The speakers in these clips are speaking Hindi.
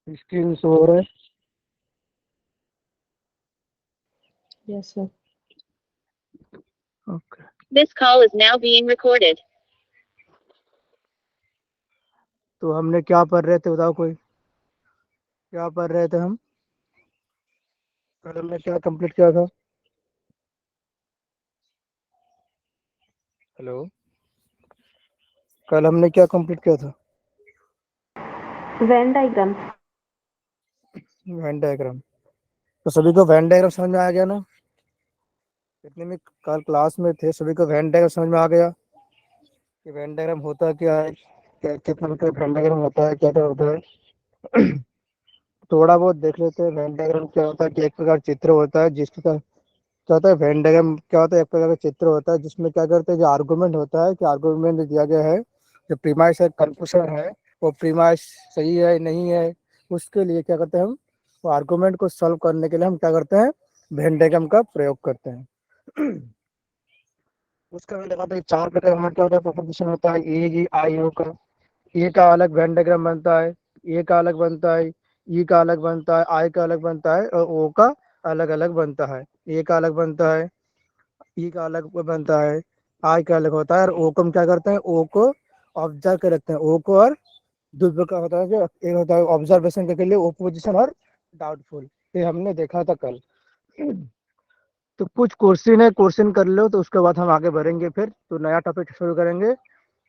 स्क्रीन शो हो रहा है। Yes, sir. Okay. This call is now being recorded. तो हमने क्या पढ़ रहे थे बताओ कोई, क्या पढ़ रहे थे हम? कल हमने क्या कंप्लीट किया था? हेलो, कल हमने क्या कंप्लीट किया था? Venn diagram. Venn diagram. तो सभी को वेन डायग्राम समझ में आ गया ना? जितने भी कल क्लास में थे सभी को वेन डायग्राम समझ में आ गया कि वेन डायग्राम होता क्या है, क्या कितना मतलब वेन डायग्राम होता है, क्या क्या होता है। थोड़ा बहुत देख लेते हैं वेन डायग्राम क्या होता है। कि एक प्रकार चित्र होता है जिसका क्या होता है, वेन डायग्राम क्या होता है, एक प्रकार का चित्र होता है जिसमें क्या करते हैं, जो आर्गुमेंट होता है कि आर्गुमेंट दिया गया है, जो प्रीमाइस है कंक्लूजन है, वो प्रीमाइस सही है नहीं है, उसके लिए क्या करते हैं हम, वो आर्गुमेंट को सॉल्व करने के लिए हम क्या करते हैं, वेन डायग्राम का प्रयोग करते हैं। उसका मैंने देखा था चार प्रकार का क्या होता है, प्रोपोजिशन होता है ए आई ओ का। ए का अलग वेन डायग्राम बनता है, ए का अलग बनता है, ई का अलग बनता है, आई का अलग बनता है और ओ का अलग अलग बनता है। ए का अलग बनता है, ई का अलग बनता है, आई का अलग होता है, और ओ को हम क्या करते हैं, ओ को ऑब्जर्व कर रखते हैं। ओ को और दूसरे का होता है जो एक होता है ऑब्जर्वेशन के लिए ओपोजिशन और डाउटफुल। ये हमने देखा था कल। तो कुछ क्वेश्चन है, क्वेश्चन कर लो तो उसके बाद हम आगे बढ़ेंगे। फिर तो नया टॉपिक शुरू करेंगे,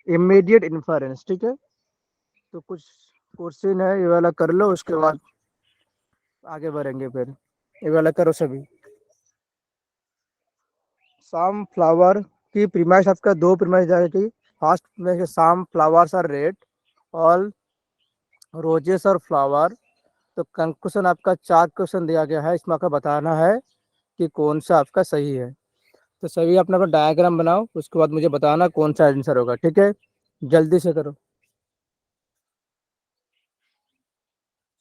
इमीडिएट इन्फरेंस। ठीक है, तो कुछ क्वेश्चन है ये वाला कर लो, उसके बाद आगे बढ़ेंगे। फिर ये वाला करो सभी। सम फ्लावर की प्रीमाइस आपका दो प्रीमाइस जाएगी। फर्स्ट में some flowers are red, all roses और फ्लावर। तो कंक्लूजन आपका चार क्वेश्चन दिया गया है, इसमें आपका बताना है कि कौन सा आपका सही है। तो सभी अपना अपना डायग्राम बनाओ, उसके बाद मुझे बताना कौन सा आंसर होगा। ठीक है, जल्दी से करो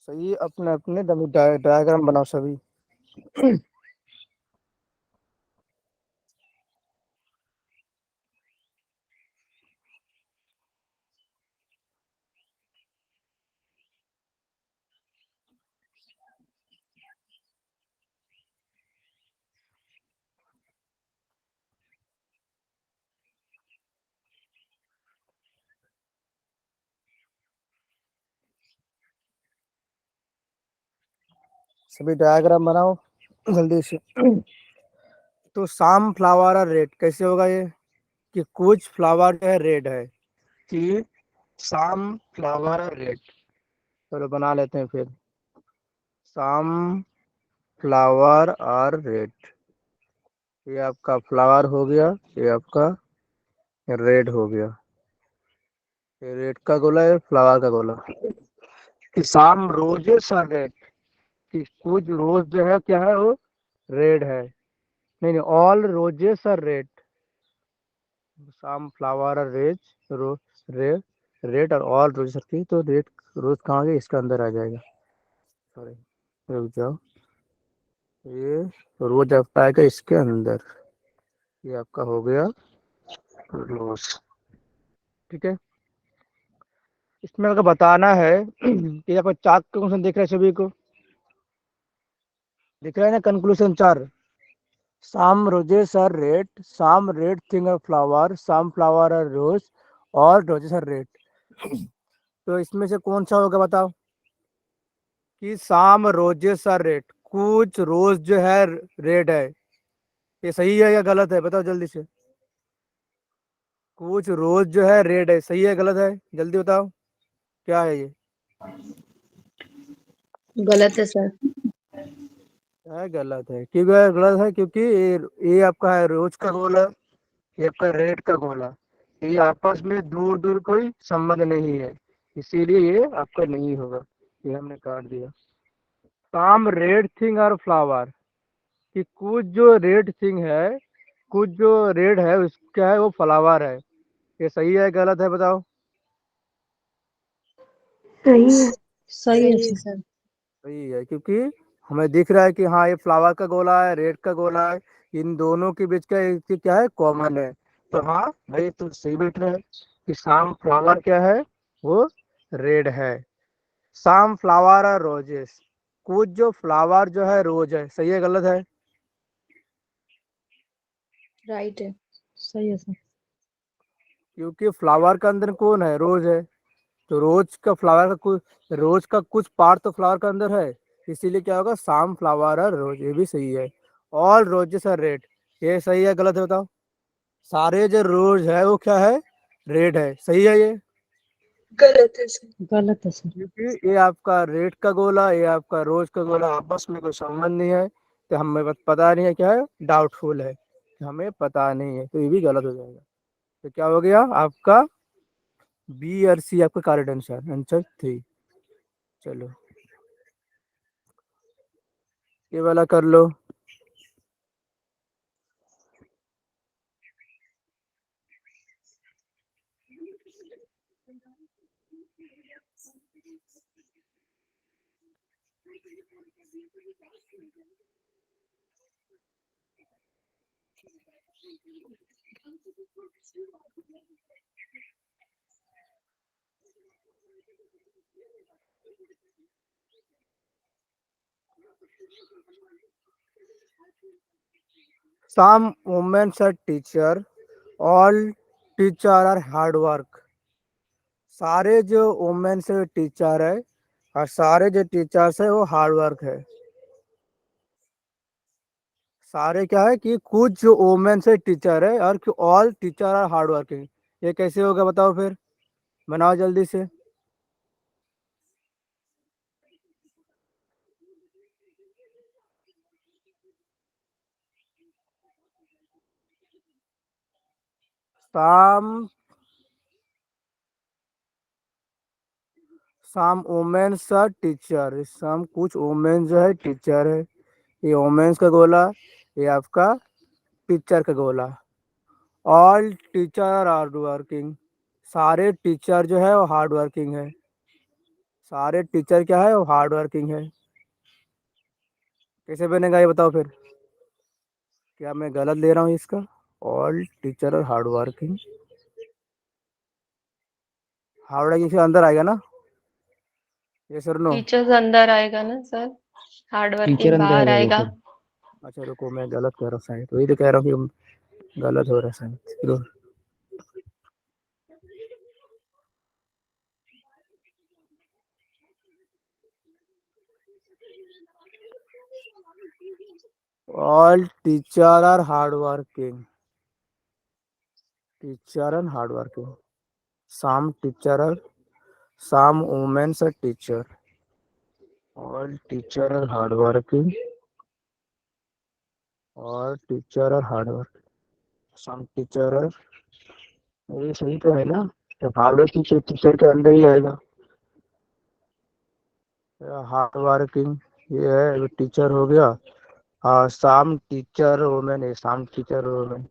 सही, अपने अपने डायग्राम बनाओ सभी। सभी डायग्राम बनाओ जल्दी से। तो साम फ्लावर और रेड कैसे होगा ये, कि कुछ फ्लावर जो है रेड है, कि साम फ्लावर और रेड। चलो बना लेते हैं फिर, साम फ्लावर और रेड। ये आपका फ्लावर हो गया, ये आपका रेड हो गया। ये रेड का गोला है, फ्लावर का गोला। कि साम रोजेस आर रेड, कि कुछ रोज जो है क्या है, वो रेड है। नहीं नहीं, all roses are red. Some flower are red, row red, red और ऑल रोजेस आर की। तो रेड रोज कहाँ गया, इसका अंदर आ जाएगा। सॉरी, रुक जाओ, ये रोज आपका आएगा इसके अंदर। ये आपका हो गया रोज। ठीक है, इसमें अगर बताना है कि आपका चार क्वेश्चन दिख रहा है सभी को, दिख रहा है ना कंक्लूजन चार। Some roses are red, some red thing are flower, some flower are rose, और roses are red। तो इसमें से कौन सा होगा बताओ, कि some roses are red, कुछ रोज जो है रेड है। ये सही है या गलत है, बताओ जल्दी से। कुछ रोज जो है रेड है, सही है गलत है, जल्दी बताओ क्या है ये। गलत है सर। है गलत है, क्यों गलत है, क्योंकि ये आपका है रोज का गोला, ये आपका रेड का गोला। ये आपस में दूर दूर कोई संबंध नहीं है, इसीलिए ये आपका नहीं होगा। ये हमने काट दिया। साम रेड थिंग और फ्लावर, कि कुछ जो रेड थिंग है, कुछ जो रेड है उसका है वो फ्लावर है। ये सही है गलत है बताओ। सही है। सही है सर। सही है, क्योंकि हमें दिख रहा है कि हाँ ये फ्लावर का गोला है, रेड का गोला है, इन दोनों के बीच का एक चीज क्या है, कॉमन है। तो हाँ भाई तो सही बैठ रहा है कि साम फ्लावर क्या है, वो रेड है। सम फ्लावर आर रोजेस, कुछ जो फ्लावर जो है रोज है, सही है गलत है? राइट है, सही है सर। क्योंकि फ्लावर का अंदर कौन है, रोज है। तो रोज का कुछ पार्ट तो फ्लावर का अंदर है, इसीलिए क्या होगा, सम फ्लावर आर रोज, ये भी सही है। ऑल रोजेस आर रेड, ये सही है गलत है बताओ? सारे जो रोज है वो क्या है, रेड है, सही है ये? गलत है सर। गलत है सर। क्योंकि ये आपका रेड का गोला, ये आपका रोज का गोला, आपस में कोई संबंध नहीं है, तो हमें पता नहीं है, क्या है, डाउटफुल है, हमें पता नहीं है, तो ये भी गलत हो जाएगा। तो क्या हो गया आपका, बी और सी आपका करेक्ट आंसर, आंसर 3। चलो ये वाला कर लो। Some women are teacher, all teacher are hard work। सारे जो वुमेन से टीचर है और सारे जो टीचर्स है वो हार्ड वर्क है। सारे क्या है कि कुछ जो वुमेन से टीचर है और all teacher are hard working, ये कैसे होगा बताओ फिर, बनाओ जल्दी से। Some some womens are teacher, some कुछ वुमेन जो है टीचर है, ये वुमेन्स का गोला, ये आपका टीचर का गोला। All teacher are hard working, सारे टीचर जो है वो हार्ड वर्किंग है, सारे टीचर क्या है वो हार्ड वर्किंग है। कैसे बनेगा ये बताओ फिर, क्या मैं गलत ले रहा हूँ इसका? All teacher are hard working, hard working से अंदर आएगा ना, ये सर नो? टीचर्स अंदर आएगा ना सर, हार्ड टीचर वर्किंग अंदर आ बाहर जाएगा आएगा। सर। अच्छा रुको, मैं गलत कह रहा हूँ शायद, वही तो कह रहा हूँ कि गलत हो रहा है शायद, रुको। All teacher are hard working, teacher and hard working, some teacher are, some womens are teacher, all teacher are hard working, और teacher are hard working, some teacher are, ये सही तो है ना? तो हार्ड वर्किंग टीचर के अंदर ही आएगा, हार्ड वर्किंग ये है, टीचर हो गया। हाँ, सम टीचर वुमेन है, सम टीचर वुमेन।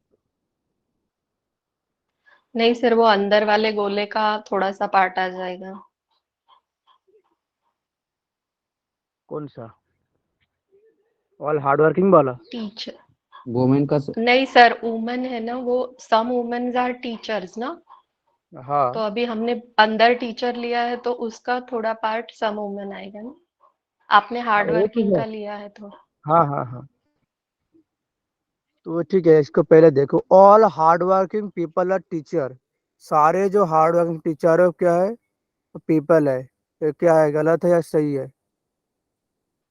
नहीं सर, वो अंदर वाले गोले का थोड़ा सा पार्ट आ जाएगा। कौन सा, ऑल हार्ड वर्किंग वाला? टीचर वुमेन का नहीं सर, वुमन है ना वो, सम वुमेन्स आर टीचर्स ना, तो हाँ अभी हमने अंदर टीचर लिया है तो उसका थोड़ा पार्ट सम वुमेन आएगा ना। आपने हाँ हार्ड वो वर्किंग तो है, का लिया है तो। हाँ हाँ हाँ, तो ठीक है, इसको पहले देखो, all hard working people are teacher, सारे जो हार्ड वर्किंग टीचर है वो क्या है, पीपल है, ये क्या है, गलत है या सही है?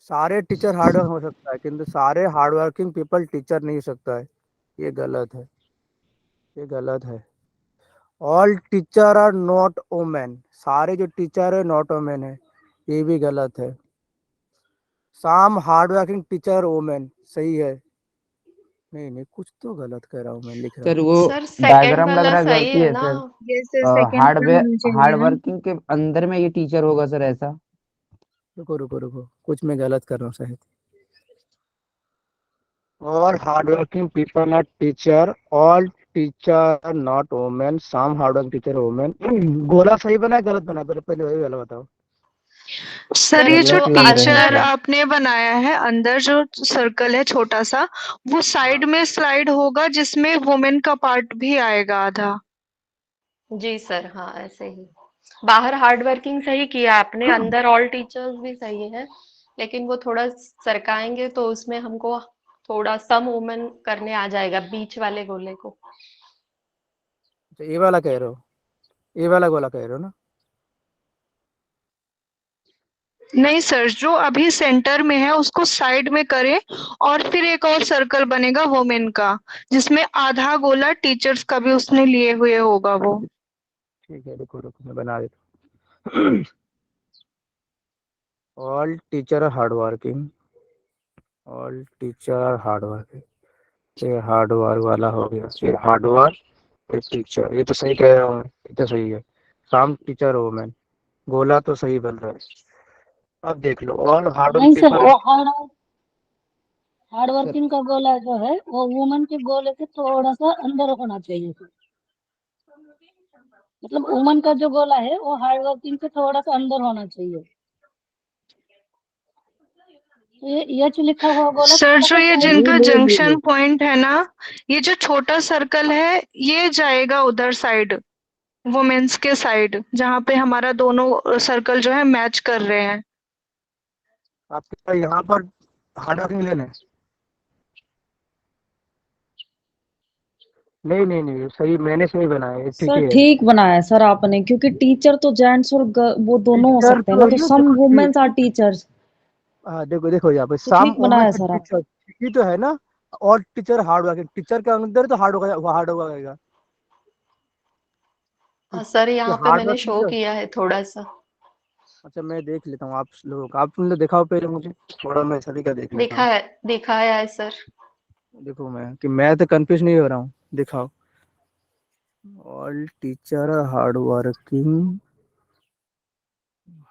सारे टीचर हार्ड वर्क हो सकता है, किंतु सारे हार्ड वर्किंग पीपल टीचर नहीं हो सकता है, ये गलत है, ये गलत है। All teacher are not women, सारे जो टीचर है नॉट वुमेन है, ये भी गलत है। Some hard working teacher women, सही है? नहीं नहीं, कुछ तो गलत कह रहा हूँ, मैं लिख रहा सर हूँ। वो सर सेकंड डायग्राम लग वाला रहा है, सही गलती है है ना। सर। जैसे सेकंड वाला हार्डवेयर होना चाहिए हार्ड ना। वर्किंग के अंदर में ये टीचर होगा सर, ऐसा। रुको रुको रुको, कुछ मैं गलत कर रहा हूँ शायद। All hard working people are teacher, all teacher not women, some hard working teacher women. गोला सही बना है गलत बना, पहले पहले वही वाला बताओ। सर सर ये जो जो गलत लग रहा है टीचर अंदर, सर। आपने बनाया है, अंदर जो सर्कल है छोटा सा, वो हाँ साइड में स्लाइड होगा जिसमें वुमेन का पार्ट भी आएगा आधा। जी सर, हाँ ऐसे ही। बाहर हार्ड वर्किंग सही किया आपने, अंदर ऑल टीचर्स भी सही है, लेकिन वो थोड़ा सरकाएंगे तो उसमें हमको थोड़ा सम वुमेन करने आ जाएगा बीच वाले गोले को। तो ये वाला कह रहे हो, ये वाला गोला कह रहे हो ना? नहीं सर, जो अभी सेंटर में है उसको साइड में करें और फिर एक और सर्कल बनेगा वुमेन का, जिसमें आधा गोला टीचर्स का भी उसने लिए हुए होगा वो। ठीक है, रुको रुको मैं बना देता हूँ। All teacher are hard working, all teacher are hard working. ये हार्ड वर्क वाला हो गया, ये हार्ड वर्क टीचर, ये तो सही कह रहा हूँ, ये तो सही है। सम टीचर वुमेन, गोला तो सही बन रहा है। अब देख लो, ऑल हार्ड वर्क नहीं सर, पीपल। वो हार्ड वर्किंग का गोला जो है वो वुमन के गोले से थोड़ा सा अंदर होना चाहिए सर। मतलब वुमन का जो गोला है वो हार्ड वर्किंग से थोड़ा सा अंदर होना चाहिए। तो ये जो लिखा हुआ गोला सर थोड़ा जो सा ये साइड जिनका नहीं नहीं नहीं नहीं, जंक्शन पॉइंट है ना, ये जो छोटा सर्कल है ये जाएगा उधर साइड, वुमेन्स के साइड, जहाँ पे हमारा दोनों सर्कल जो है मैच कर रहे हैं। आपके यहाँ पर हार्ड वर्किंग लेना है। नहीं नहीं नहीं, सही, मैंने सही बनाया है, ठीक सर है। ठीक बनाया सर आपने, क्योंकि टीचर तो जेंट्स और वो दोनों हो टीचर सकते हैं तो ना, तो ये सम देखो वुमेन्स आर टीचर्स। हाँ देखो देखो यहाँ पे तो सम ठीक वुमेन बनाया और सर आप। टीचर, ही तो है ना। और टीचर हार्ड वर्किंग, टीचर के अंदर तो हार्ड होगा रहेगा। सर यहाँ पे हार्ड मैंने वर्क शो टीचर। किया है थोड़ा सा। अच्छा मैं देख लेता हूँ, आप लोगों का, आपने दिखाओ पहले मुझे, थोड़ा मैं सभी का देख लेता हूँ। दिखाया है सर। देखो मैं तो कंफ्यूज नहीं हो रहा हूँ, दिखाओ। All teacher hard working,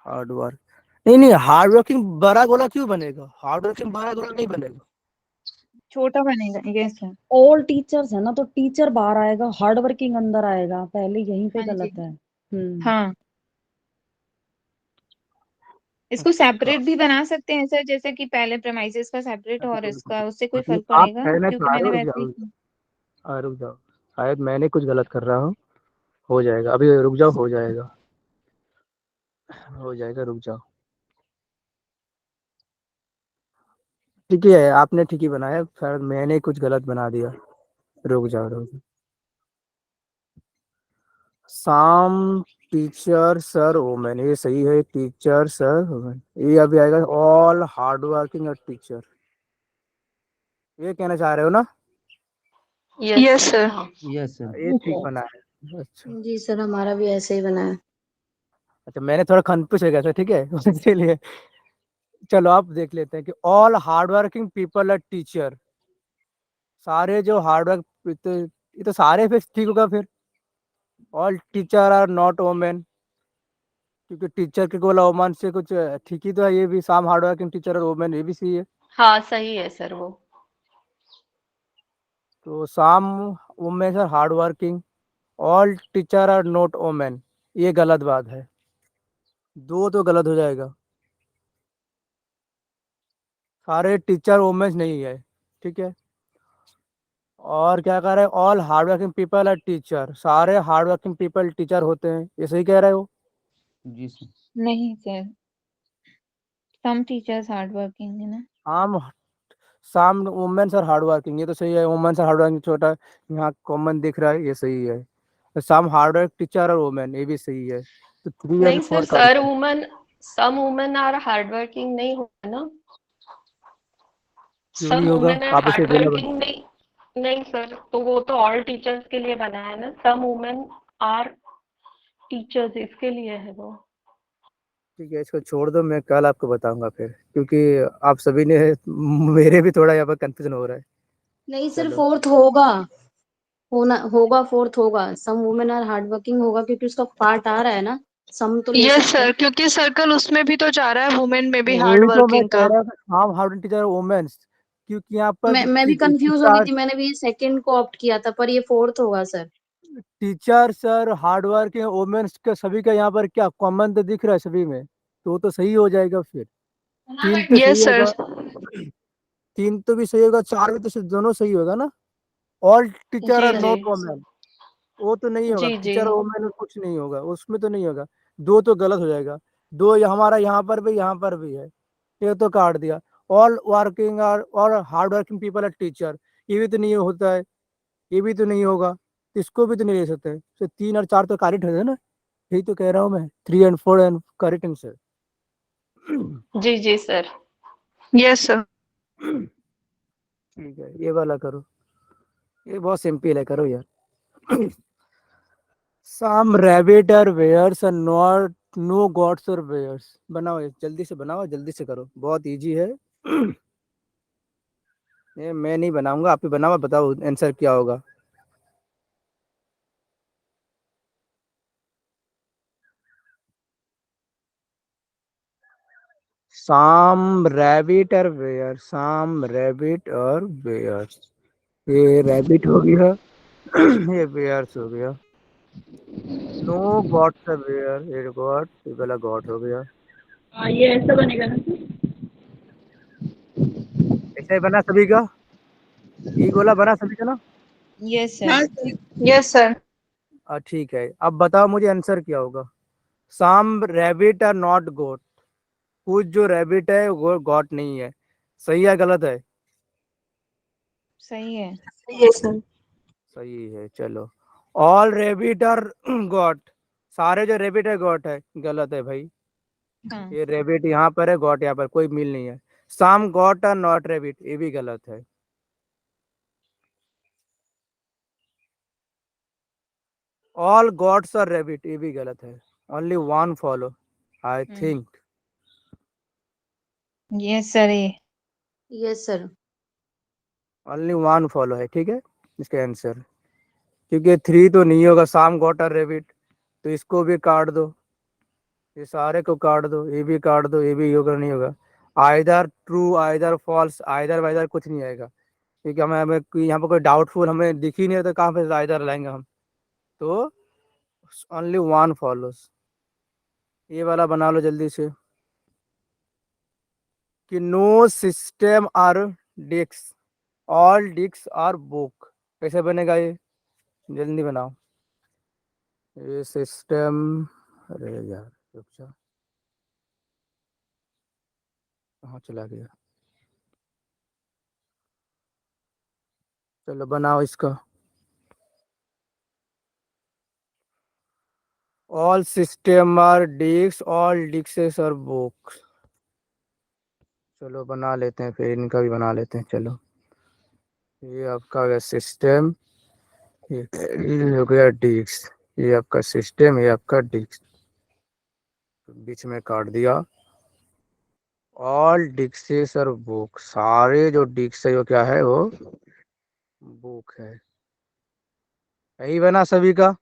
hard work, नहीं नहीं, हार्ड वर्किंग बड़ा गोला क्यों बनेगा? हार्ड वर्किंग बड़ा गोला नहीं बनेगा। छोटा बनेगा, यस सर। ऑल टीचर्स है ना, तो टीचर बाहर आएगा, हार्ड वर्किंग अंदर आएगा, पहले यहीं पे हाँ जी। गलत है। हाँ, इसको अच्छा सेपरेट भी बना सकते हैं सर, जैसे कि पहले प्रेमाइसेस का सेपरेट और देखो देखो इसका, उससे कोई मतलब फर्क आप पड़ेगा कहना क्योंकि चाह मैंने रहे हो, वैसे जाओ ही। रुक जाओ, शायद मैंने कुछ गलत कर रहा हूँ। हो जाएगा अभी, रुक जाओ, हो जाएगा, हो जाएगा, रुक जाओ। ठीक है, आपने ठीक ही बनाया, शायद मैंने कुछ गलत बना दिया। रुक जाओ रुक जाओ। साम टीचर सर वुमेन, ये सही है, टीचर सर वुमेन। ये अभी आएगा ऑल हार्ड वर्किंग टीचर, ये कहना चाह रहे हो ना? Yes sir sir. हाँ। Yes sir. ये ठीक बना है, अच्छा। जी सर, हमारा भी ऐसे ही बना है। अच्छा मैंने थोड़ा कंफ्यूज हो गया था, ठीक है। उसके लिए चलो आप देख लेते हैं कि all hard working people are teacher, सारे जो हार्ड वर्क, तो ये तो सारे फिर ठीक होगा फिर। All teacher are not women, क्योंकि टीचर के गोला वोमन से कुछ ठीक ही तो है। ये भी साम हार्ड वर्किंग टीचर और वोमेन, ये भी सही है। हाँ सही है सर वो। तो some women are hard working, all teacher are not women, ये गलत बात है, दो तो गलत हो जाएगा। सारे टीचर वुमेन नहीं है, ठीक है। और क्या कह रहे हैं, all hard working people are teacher, सारे हार्ड वर्किंग पीपल टीचर होते हैं, ये सही कह रहे हो? जी सर। नहीं sir, some teachers hard working है ना। आम साम वुमेन्स आर हार्ड वर्किंग, ये तो सही है। वुमेन्स आर हार्ड वर्किंग छोटा, यहाँ कॉमन दिख रहा है, ये सही है। साम हार्ड वर्क टीचर और वुमेन, ये भी सही है। तो 3 और नहीं सर, 4 का some women are hard working नहीं होगा ना। क्यों सम नहीं होगा? वुमेन आर आप इसे हार्ड बोला वर्किंग नहीं। नहीं सर, तो वो तो ऑल टीचर्स के लिए बना है ना, सम वुमेन आर टीचर्स इसके लिए है वो। ठीक है, इसको छोड़ दो, मैं कल आपको बताऊंगा फिर, क्योंकि आप सभी ने मेरे भी थोड़ा यहाँ पर कंफ्यूजन हो रहा है। नहीं सर, चलो फोर्थ होगा, होना होगा, फोर्थ होगा, some women are hard working होगा, क्योंकि उसका पार्ट आ रहा है ना, सम तो ले यस सकते सर, हैं। क्योंकि सर्कल उसमें भी तो जा रहा है वुमेन में भी हार्ड वही तो मैं वर्किंग कह का। रहा था, साम हार्ड टीचर वुमेन्स, क्योंकि यहाँ पर मैं भी कंफ्यूज हो गई थी, मैंने भी ये सेकंड को ऑप्ट किया था, पर ये फोर्थ होगा sir. Teacher sir hard work है, वुमेन्स का सभी का यहाँ पर क्या कॉमन तो दिख रहा है सभी में, तो सही हो जाएगा फिर। 3 तो सही यस सर। होगा, 3 तो भी सही होगा, 4 भी तो दोनों सही होगा ना। ऑल टीचर जी आर जी नॉट वोमेन, वो तो नहीं होगा, जी जी। टीचर और वोमेन में कुछ नहीं होगा, उसमें तो नहीं होगा। दो तो गलत हो जाएगा, दो हमारा यहाँ पर भी है, ये तो काट दिया। ऑल वर्किंग आर और hard working people are teacher, ये भी तो नहीं होता है, ये भी तो नहीं होगा, तो इसको भी तो नहीं ले सकते, तो 3 और 4 तो करेक्ट है ना, यही तो कह रहा हूँ मैं, 3 and 4 एंड करेक्ट आंसर। जी जी सर। Yes sir. ठीक है, ये वाला करो, ये बहुत सिंपल है, करो यार। Some rabbit are bears and not no gods or bears। बनाओ, ये जल्दी से बनाओ, जल्दी से करो, बहुत इजी है। ये मैं नहीं बनाऊंगा, आप ही बनाओ, बताओ आंसर क्या होगा। Some rabbit or bear, some rabbit और bears। ये rabbit हो गया, ये bears हो गया। No gods or bear, ये god, ये वाला god हो गया। ये ऐसा बनेगा ना सर? ऐसा ही बना सभी का, ये गोला बना सभी का ना। यस हाँ सर। सर। Yes sir. ठीक है, अब बताओ मुझे आंसर क्या होगा। Some rabbit are not goat, कुछ जो रैबिट है वो गॉट नहीं है, सही है गलत है? सही है। Yes sir. सही है, चलो। ऑल रैबिट आर गॉट, सारे जो रैबिट है गॉट है, गलत है भाई, हाँ। ये रैबिट यहाँ पर है, गॉट यहाँ पर, कोई मिल नहीं है। सम गॉट आर नॉट रैबिट, ये भी गलत है। ऑल गॉड्स आर रैबिट, ये भी गलत है। Only one follow, I think. Yes sir. Yes sir. Only one follow है, ठीक है इसका आंसर, क्योंकि 3 तो नहीं होगा, साम गॉट आर रैबिट, तो इसको भी काट दो, ये सारे को काट दो, ये भी काट दो, ये भी होगा नहीं होगा। Either true either false, either whether कुछ नहीं आएगा, क्योंकि हमें यहाँ पर कोई डाउटफुल हमें दिख ही नहीं है, तो कहाँ पे आइदर लाएंगे हम, तो ओनली वन फॉलोस। ये वाला बना लो जल्दी से, कि no system are disk, all disk are book, कैसे बनेगा ये, जल्दी बनाओ। ये सिस्टम, अरे यार रुक जा, कहाँ चला गया, चलो बनाओ इसका। All system are disk, all disk are books. चलो बना लेते हैं, फिर इनका भी बना लेते हैं, चलो। ये आपका हो गया सिस्टम, ये हो गया डिस्क, ये आपका सिस्टम, ये आपका डिस्क, बीच में काट दिया। ऑल डिस्क और बुक, सारे जो डिस्क है वो क्या है, वो बुक है, यही बना सभी का।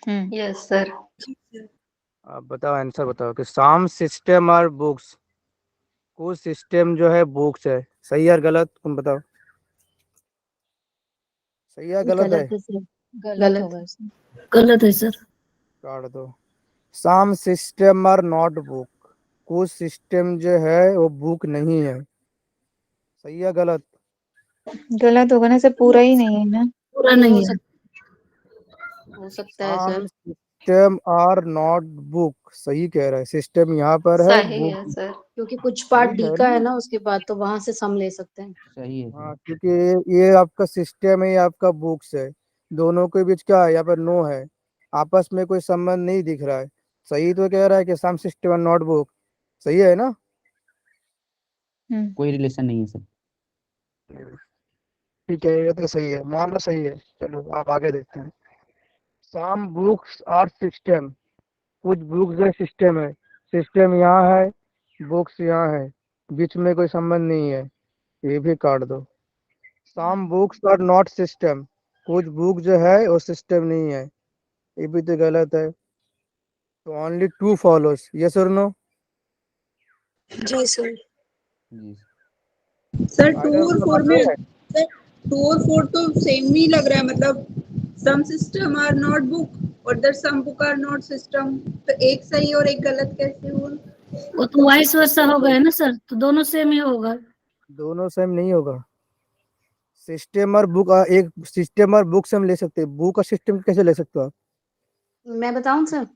Yes sir. आप बताओ आंसर बताओ, कि साम सिस्टम और बुक्स, कुछ सिस्टम जो है बुक्स है, सही है गलत, तुम बताओ, सही है गलत है? गलत है सर। गलत होगा सर। गलत है सर। काट दो। साम सिस्टम आर नॉट बुक, कुछ सिस्टम जो है वो बुक नहीं है, सही है गलत? गलत होगा ना सर, पूरा ही नहीं है ना। पूरा नहीं है, हो सकता है some sir. System are not book, सही कह रहा है, सिस्टम यहाँ पर है, सही बुक है सर। क्योंकि कुछ पार्ट सही डी है का ना। है ना उसके बाद, तो वहां से सम ले सकते हैं। सही है हाँ, सर। क्योंकि ये आपका सिस्टम है, ये आपका बुक्स है, दोनों के बीच क्या है, यहाँ पर नो है, आपस में कोई संबंध नहीं दिख रहा है, सही तो कह रहा है कि सम सिस्टम एंड नॉट बुक, सही है ना? कोई रिलेशन नहीं है सर। ठीक है, ये तो सही है, मामला सही है, चलो आप आगे देखते हैं। सम बुक्स आर सिस्टम, कुछ बुक्स है सिस्टम है, सिस्टम यहाँ है, बुक्स यहाँ है, बीच में कोई संबंध नहीं है, ये भी काट दो। Some books are not system, कुछ बुक जो है वो सिस्टम नहीं है, ये भी तो गलत है, तो ओनली टू फॉलोस, यस और नो? जी सर। जी सर 2 आइदर और मतलब 4 बन रही में, है। सर 2 और 4 तो सेम ही लग रहा है, मतलब some system are not book और that some book are not system, तो एक सही और एक गलत कैसे हुआ? वो तो वाइस वर्सा हो गया ना सर, तो दोनों सेम ही होगा। दोनों सेम नहीं होगा, सिस्टम और बुक, एक सिस्टम और बुक से हम ले सकते हैं, बुक का सिस्टम कैसे ले सकते हो आप? मैं बताऊं सर?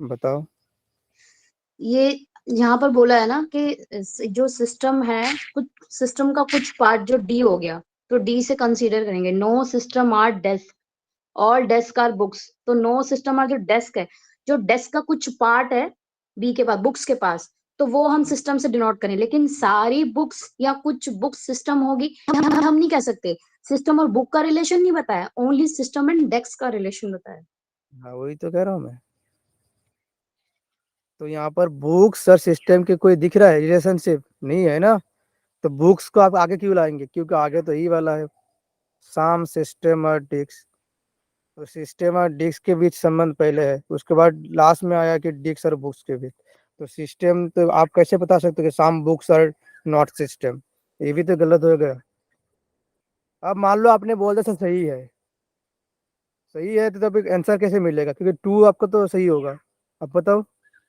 बताओ। ये यहाँ पर बोला है ना कि जो सिस्टम है, कुछ सिस्टम का कुछ पार्ट जो डी हो गया, तो डी से कंसीडर करेंगे। No system are desk, all desk are books. तो नो सिस्टम आर जो डेस्क है, जो डेस्क का कुछ पार्ट है बी के पास, बुक्स के पास, तो वो हम सिस्टम से डिनोट करें। लेकिन सारी बुक्स या कुछ बुक्स सिस्टम होगी, हम नहीं कह सकते। सिस्टम और बुक का रिलेशन नहीं बताया, ओनली सिस्टम एंड डेस्क का रिलेशन बताया। हाँ वही तो कह रहा हूँ मैं। तो यहाँ पर बुक्स और सिस्टम के कोई दिख रहा है रिलेशनशिप? नहीं है ना। तो बुक्स को आप आगे क्यों लाएंगे? क्योंकि आगे तो यही वाला है, साम सिस्टम और डिस्क। तो सिस्टम और डिस्क के बीच संबंध पहले है, उसके बाद लास्ट में आया कि डिस्क और बुक्स के बीच। तो सिस्टम तो आप कैसे बता सकते हो कि साम बुक्स और नॉट सिस्टम? ये भी तो गलत हो गया। अब मान लो आपने बोल दिया सही है, सही है, तो तब आंसर कैसे मिलेगा? क्योंकि 2 आपका तो सही होगा। अब बताओ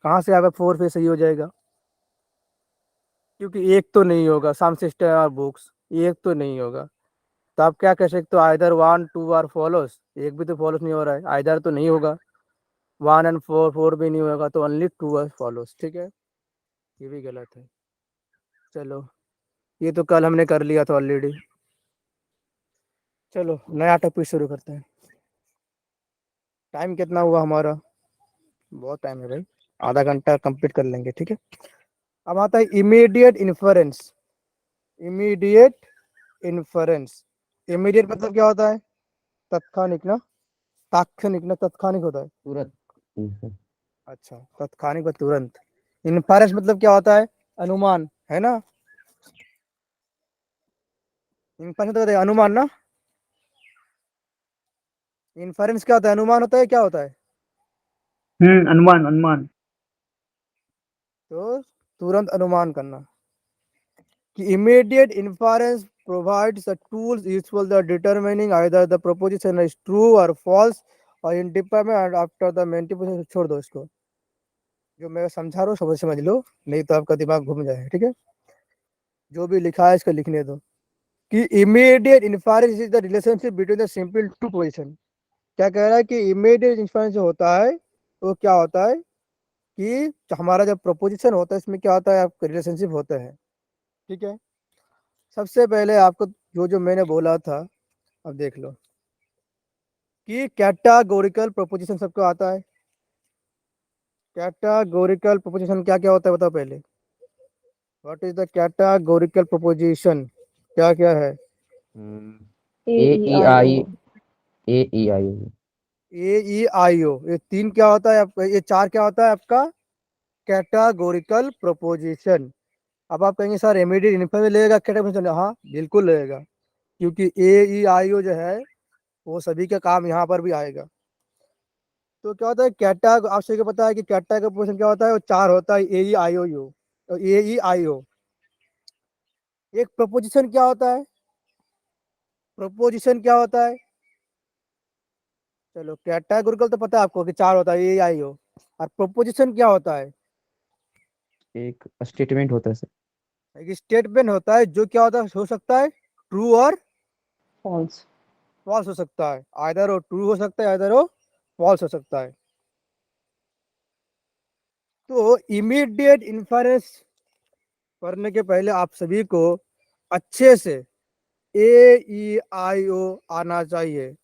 कहाँ से आपका 4 फिर सही हो जाएगा? क्योंकि एक तो नहीं होगा, साम सिस्टम और बुक्स एक तो नहीं होगा। तो आप क्या कह सकते हो? Either 1 2 are false. एक भी तो फॉलोस नहीं हो रहा है, आइदर तो नहीं होगा। 1 एंड 4, 4 भी नहीं होगा, तो ओनली 2 आर फॉलोस। ठीक है, ये भी गलत है। चलो, ये तो कल हमने कर लिया था ऑलरेडी। चलो नया टॉपिक शुरू करते हैं। टाइम कितना हुआ हमारा? बहुत टाइम है भाई, आधा घंटा कंप्लीट कर लेंगे। ठीक है, अब आता है immediate inference. Immediate inference. Immediate मतलब क्या होता है? तत्क्षणिक ना, तात्क्षणिक ना, तत्क्षणिक होता है। तुरंत। अच्छा, तत्क्षणिक व तुरंत। इन्फरेंस मतलब क्या होता है? अनुमान, है ना। इन्फरेंस होता है अनुमान ना। इन्फरेंस क्या होता है? अनुमान होता है, क्या होता है? अनुमान अनुमान। तो तुरंत अनुमान करना। कि immediate inference provides the tools useful for determining either the proposition is true or false or independent and after the manipulation। छोड़ दो इसको, जो मैं समझा रहा हूँ सब समझ लो, नहीं तो आपका दिमाग घूम जाए। ठीक है, जो भी लिखा है इसको लिखने दो। कि immediate inference is the relationship between the simple two position। क्या कह रहा है कि immediate inference जो होता है वो क्या होता है कि जो हमारा जब प्रोपोजिशन होता है इसमें क्या होता है, आपका रिलेशनशिप होता है। ठीक है, सबसे पहले आपको जो जो मैंने बोला था अब देख लो कि कैटेगोरिकल प्रोपोजिशन सबको आता है। कैटेगोरिकल प्रोपोजिशन क्या क्या होता है बताओ पहले। What is the categorical proposition? क्या क्या है? AEI AEI A E I ओ, ये 3 क्या होता है आपका? ये 4 क्या होता है आपका? Categorical proposition. अब आप कहेंगे सर इमीडिएट इन्फरेंस लगेगा कैटेगोरिकल? हाँ बिल्कुल लगेगा, क्योंकि ए ई आई ओ जो है वो सभी का काम यहाँ पर भी आएगा। तो क्या होता है कैटैग? आप सभी को पता है कि कैटैग का पोजीशन क्या होता है? वो 4 होता है, ए ई आई ओ यू। तो ए ई आई ओ। एक प्रपोजिशन क्या होता है? प्रपोजिशन क्या होता है? चलो कैटेगोरिकल तो पता है आपको कि 4 होता है, ए ई आई ओ। और प्रपोजिशन क्या होता है? एक स्टेटमेंट होता है सर। एक स्टेटमेंट होता है जो क्या होता है, हो सकता है ट्रू और फॉल्स। फॉल्स हो सकता है। आइदर वो ट्रू हो सकता है, आइदर वो फॉल्स हो सकता है। तो इमीडिएट इन्फरेंस करने के पहले आप सभी को अच्छे से ए ई आई ओ आना चाहिए।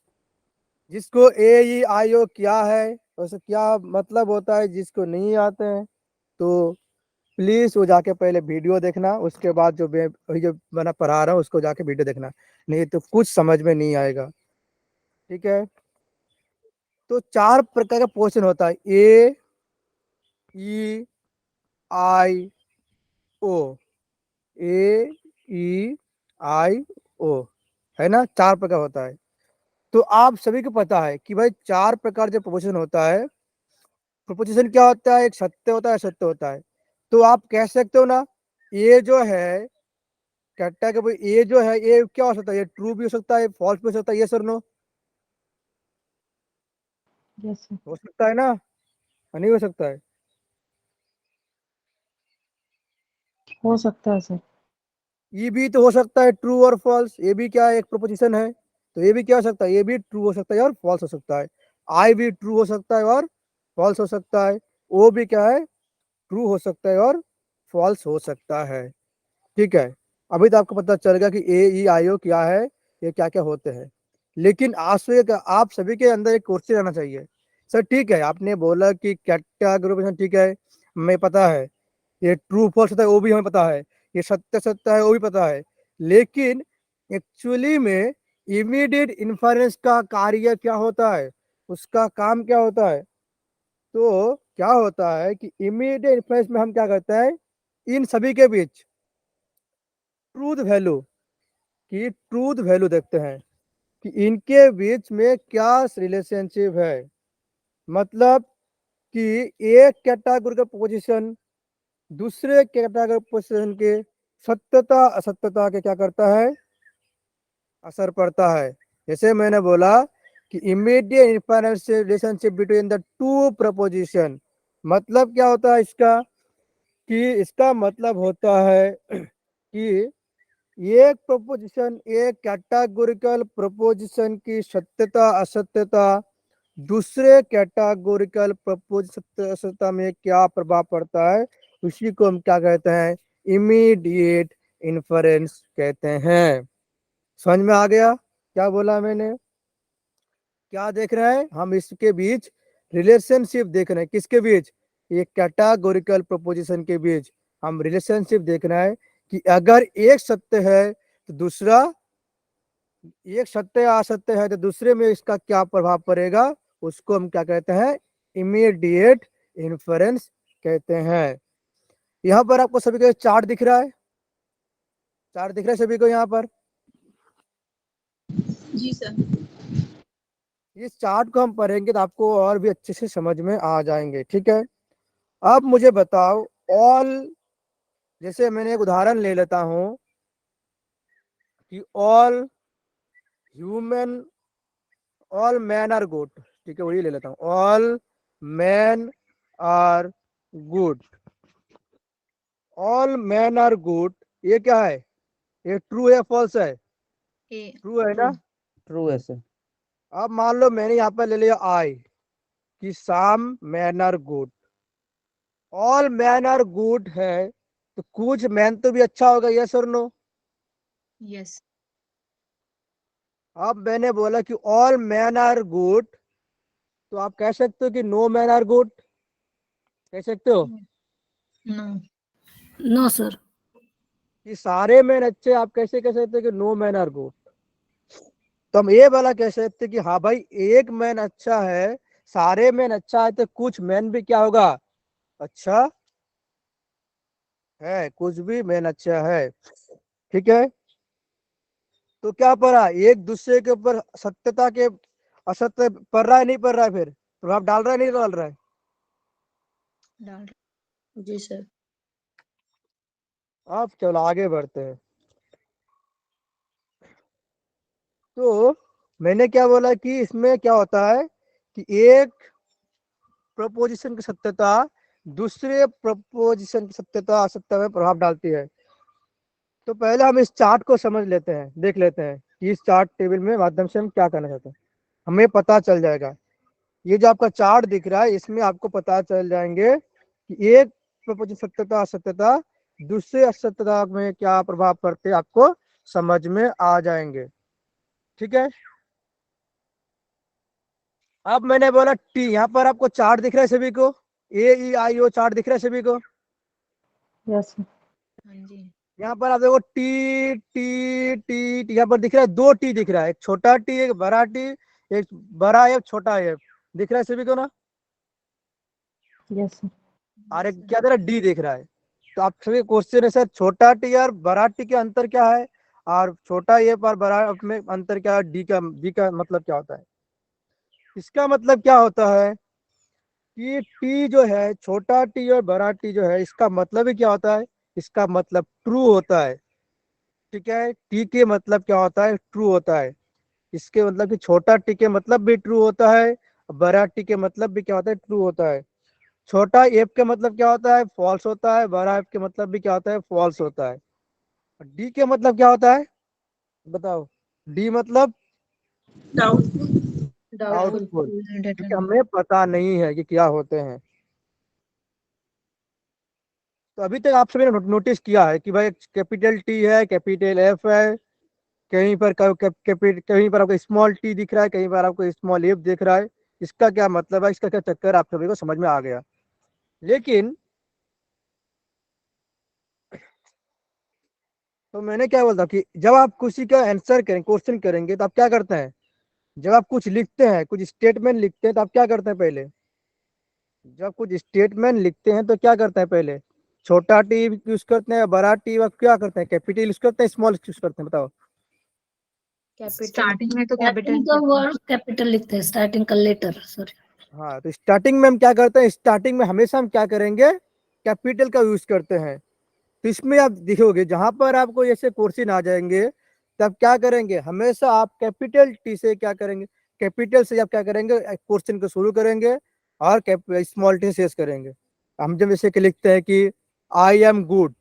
जिसको ए ई आई ओ क्या है, वैसे क्या मतलब होता है, जिसको नहीं आते हैं तो प्लीज वो जाके पहले वीडियो देखना, उसके बाद जो वही जो मैं पढ़ा रहा हूँ उसको जाके वीडियो देखना, नहीं तो कुछ समझ में नहीं आएगा। ठीक है, तो 4 प्रकार का क्वेश्चन होता है, ए E I O. A E I ओ, है ना, 4 प्रकार होता है। तो आप सभी को पता है कि भाई 4 प्रकार जो प्रपोजिशन होता है, प्रपोजिशन क्या होता है? एक सत्य होता है, सत्य होता है। तो आप कह सकते हो ना, ये जो है कहता है कि भाई ये जो है ये क्या हो सकता है? ये ट्रू भी हो सकता है, फॉल्स भी हो सकता है। ये सर नो यस सर। हो सकता है ना, या नहीं हो सकता है? हो सकता है सर। ये भी तो हो सकता है ट्रू और फॉल्स। ये भी क्या है? एक प्रोपोजिशन है, तो ये भी क्या हो सकता है? ये भी ट्रू हो सकता है और फॉल्स हो सकता है। आई भी ट्रू हो सकता है और फॉल्स हो सकता है। वो भी क्या है, ट्रू हो सकता है और फॉल्स हो सकता है। ठीक है, अभी तो आपको पता चल गया कि ए ई आई ओ क्या है, ये क्या क्या होते हैं। लेकिन आज से आप सभी के अंदर एक क्वेश्चन आना चाहिए। सर ठीक है, आपने बोला कि कैटेगराइजेशन ठीक है, हमें पता है, ये ट्रू फॉल्स होता है वो भी हमें पता है, ये सत्य सत्य है वो भी पता है, लेकिन एक्चुअली में इमीडिएट इन्फरेंस का कार्य क्या होता है, उसका काम क्या होता है। तो क्या होता है कि इमीडिएट इन्फरेंस में हम क्या करते हैं, इन सभी के बीच ट्रूथ वैल्यू देखते हैं कि इनके बीच में क्या रिलेशनशिप है। मतलब कि एक कैटेगरी का पोजीशन दूसरे कैटेगरी पोजीशन के सत्यता असत्यता के क्या करता है, असर पड़ता है। जैसे मैंने बोला कि immediate inference relationship between the two preposition, मतलब क्या होता है इसका, कि इसका मतलब होता है कि एक प्रपोजिशन, एक कैटेगोरिकल प्रपोजिशन की सत्यता असत्यता दूसरे कैटेगोरिकल प्रपोजिशन असत्यता में क्या प्रभाव पड़ता है, उसी को हम क्या कहते हैं, इमीडिएट इन्फरेंस कहते हैं। समझ में आ गया क्या बोला मैंने। क्या देख रहे हैं हम, इसके बीच रिलेशनशिप देख रहे हैं, किसके बीच, एक कैटेगोरिकल प्रपोजिशन के बीच हम रिलेशनशिप देख रहे हैं कि अगर एक सत्य है तो दूसरा, एक सत्य असत्य है तो दूसरे में इसका क्या प्रभाव पड़ेगा, उसको हम क्या कहते हैं, इमीडिएट इन्फरेंस कहते हैं। यहाँ पर आपको सभी को चार्ट दिख रहा है, चार्ट दिख रहा है सभी को यहाँ पर। जी सर। इस चार्ट को हम पढ़ेंगे तो आपको और भी अच्छे से समझ में आ जाएंगे। ठीक है, अब मुझे बताओ ऑल, जैसे मैंने एक उदाहरण ले लेता हूं कि all human, all man are good. ठीक है, वही ले लेता हूँ, all man are good, all man are good, ये क्या है, ये ट्रू है फॉल्स है, ट्रू है ना। ट्रू है सर। अब मान लो मैंने यहाँ पर ले लिया आई कि some man are good, all man are good है तो कुछ मैन तो भी अच्छा होगा, यस और नो। यस। अब मैंने बोला कि ऑल मैन आर गुड, तो आप कह सकते हो कि नो मैन आर गुड, कह सकते हो नो। No sir. कि सारे मैन अच्छे, आप कैसे कह सकते हो कि नो मैन आर गुड। तो हम ये वाला कह सकते हैं कि हाँ भाई एक मैन अच्छा है, सारे मैन अच्छा है तो कुछ मैन भी क्या होगा, अच्छा है, कुछ भी मैन अच्छा है। ठीक है, तो क्या पड़ा, एक दूसरे के ऊपर सत्यता के असत्य पड़ रहा है नहीं पड़ रहा है, फिर प्रभाव डाल रहा है नहीं डाल रहा है। डाल। जी सर। अब चलो आगे बढ़ते हैं। तो मैंने क्या बोला कि इसमें क्या होता है कि एक प्रपोजिशन की सत्यता दूसरे प्रपोजिशन की सत्यता असत्यता में प्रभाव डालती है। तो पहले हम इस चार्ट को समझ लेते हैं, देख लेते हैं कि इस चार्ट टेबल में माध्यम से हम क्या करना चाहते हैं, हमें पता चल जाएगा। ये जो आपका चार्ट दिख रहा है इसमें आपको पता चल जाएंगे कि एक प्रपोजिशन सत्यता असत्यता दूसरे असत्यता में क्या प्रभाव पड़ते आपको समझ में आ जाएंगे। ठीक है, अब मैंने बोला टी, यहाँ पर आपको चार्ट दिख रहा है सभी को, ए ई आई ओ चार्ट दिख रहा है सभी को। यस। हाँ जी। यहाँ पर आप देखो टी टी टी टी, यहाँ पर दिख रहा है दो टी दिख रहा है, एक छोटा टी एक बड़ा टी, एक बड़ा एफ छोटा एफ दिख रहा है सभी को ना। यस। और एक क्या दिख रहा है, डी दिख रहा है। तो आप सभी क्वेश्चन है सर छोटा टी और बड़ा टी के अंतर क्या है, और छोटा एफ और बड़ा एफ में अंतर क्या है, डी का मतलब क्या होता है। इसका मतलब क्या होता है कि टी जो है, छोटा टी और बड़ा टी जो है, इसका मतलब ही क्या होता है, इसका मतलब ट्रू होता है। ठीक है, टी के मतलब क्या होता है, ट्रू होता है। इसके मतलब कि छोटा टी के मतलब भी ट्रू होता है, बड़ा टी के मतलब भी क्या होता है, ट्रू होता है। छोटा एफ के मतलब क्या होता है, फॉल्स होता है, बड़ा एफ के मतलब भी क्या होता है, फॉल्स होता है। डी के मतलब क्या होता है, बताओ, डी मतलब डाउटफुल। डाउटफुल। डाउटफुल। ठीक है, हमें पता नहीं है कि क्या होते हैं। तो अभी तक आप सभी ने नोटिस किया है कि भाई कैपिटल टी है, कैपिटल एफ है, कहीं पर कहीं पर आपको स्मॉल टी दिख रहा है, कहीं पर आपको स्मॉल एफ दिख रहा है। इसका क्या मतलब है, इसका क्या चक्कर आप सभी को समझ में आ गया। लेकिन तो मैंने क्या बोलता कि जब आप किसी का आंसर करें, क्वेश्चन करेंगे, तो आप क्या करते हैं, जब आप कुछ लिखते हैं, कुछ स्टेटमेंट लिखते हैं, तो आप क्या करते हैं पहले, जब कुछ स्टेटमेंट लिखते हैं तो क्या करते हैं पहले, छोटा टी यूज करते हैं, बड़ा टी, आप क्या करते हैं, कैपिटल यूज करते हैं, स्मॉल यूज करते हैं, बताओ। कैपिटल स्टार्टिंग में तो कैपिटल का वर्ड कैपिटल लिखते हैं, स्टार्टिंग का लेटर, सॉरी। हाँ, तो स्टार्टिंग में हम क्या करते हैं, स्टार्टिंग में हमेशा हम क्या करेंगे, कैपिटल का यूज करते हैं। तो इसमें आप देखोगे जहां पर आपको ऐसे क्वेश्चन आ जाएंगे, तब क्या करेंगे, हमेशा आप कैपिटल टी से क्या करेंगे, कैपिटल से आप क्या करेंगे, क्वेश्चन को शुरू करेंगे और स्मॉल टी से शेष करेंगे। हम जब ऐसे के लिखते हैं कि आई एम गुड,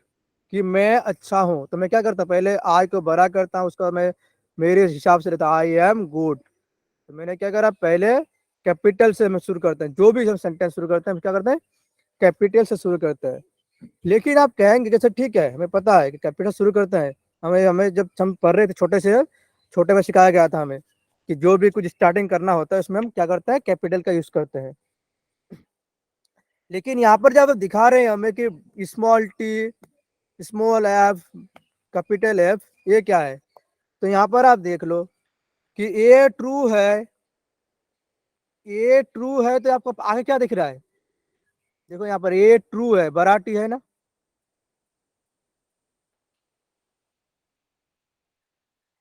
कि मैं अच्छा हूं, तो मैं क्या करता हूं, पहले आई को बड़ा करता हूं, उसका मैं मेरे हिसाब से रहता आई एम गुड। तो मैंने क्या करा, पहले कैपिटल से मैं शुरू करते हैं, जो भी हम सेंटेंस शुरू करते हैं हम क्या करते हैं, कैपिटल से शुरू करते हैं। लेकिन आप कहेंगे कि सर ठीक है, हमें पता है कि कैपिटल शुरू करते हैं, हमें हमें जब हम पढ़ रहे थे छोटे में सिखाया गया था हमें कि जो भी कुछ स्टार्टिंग करना होता है उसमें हम क्या करते हैं, कैपिटल का यूज करते हैं। लेकिन यहाँ पर जब दिखा रहे हैं हमें कि small T, small F, capital F, ये क्या है, तो यहाँ पर आप देख लो कि ए ट्रू है, ए ट्रू है, तो आपको आगे क्या दिख रहा है, देखो यहाँ पर ए ट्रू है, बड़ा टी है ना,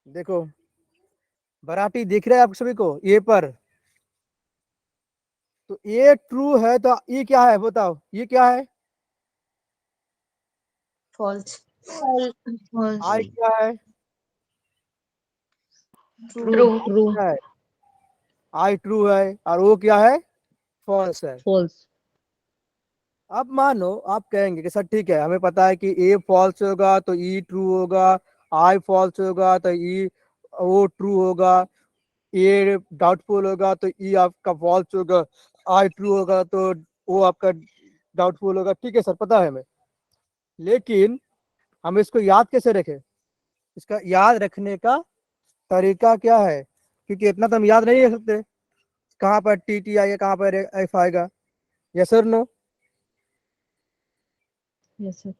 देखो बड़ा टी दिख रहा है आप सभी को ए पर, तो ए ट्रू है, तो ये क्या है बताओ, ये क्या है, फॉल्स। आई क्या है, ट्रू। ट्रू। है, आई ट्रू है, और वो क्या है, फॉल्स है। फॉल्स। अब मानो आप कहेंगे कि सर ठीक है, हमें पता है कि ए फॉल्स होगा तो ई ट्रू होगा, आई फॉल्स होगा तो ई वो ट्रू होगा, ए डाउटफुल होगा तो ई आपका फॉल्स होगा, आई ट्रू होगा तो वो आपका डाउटफुल होगा। ठीक है सर, पता है हमें, लेकिन हम इसको याद कैसे रखें, इसका याद रखने का तरीका क्या है, क्योंकि इतना तो हम याद नहीं रख सकते, कहाँ पर टी टी आएगा, कहाँ पर एफ आएगा, yes sir no. Yes sir.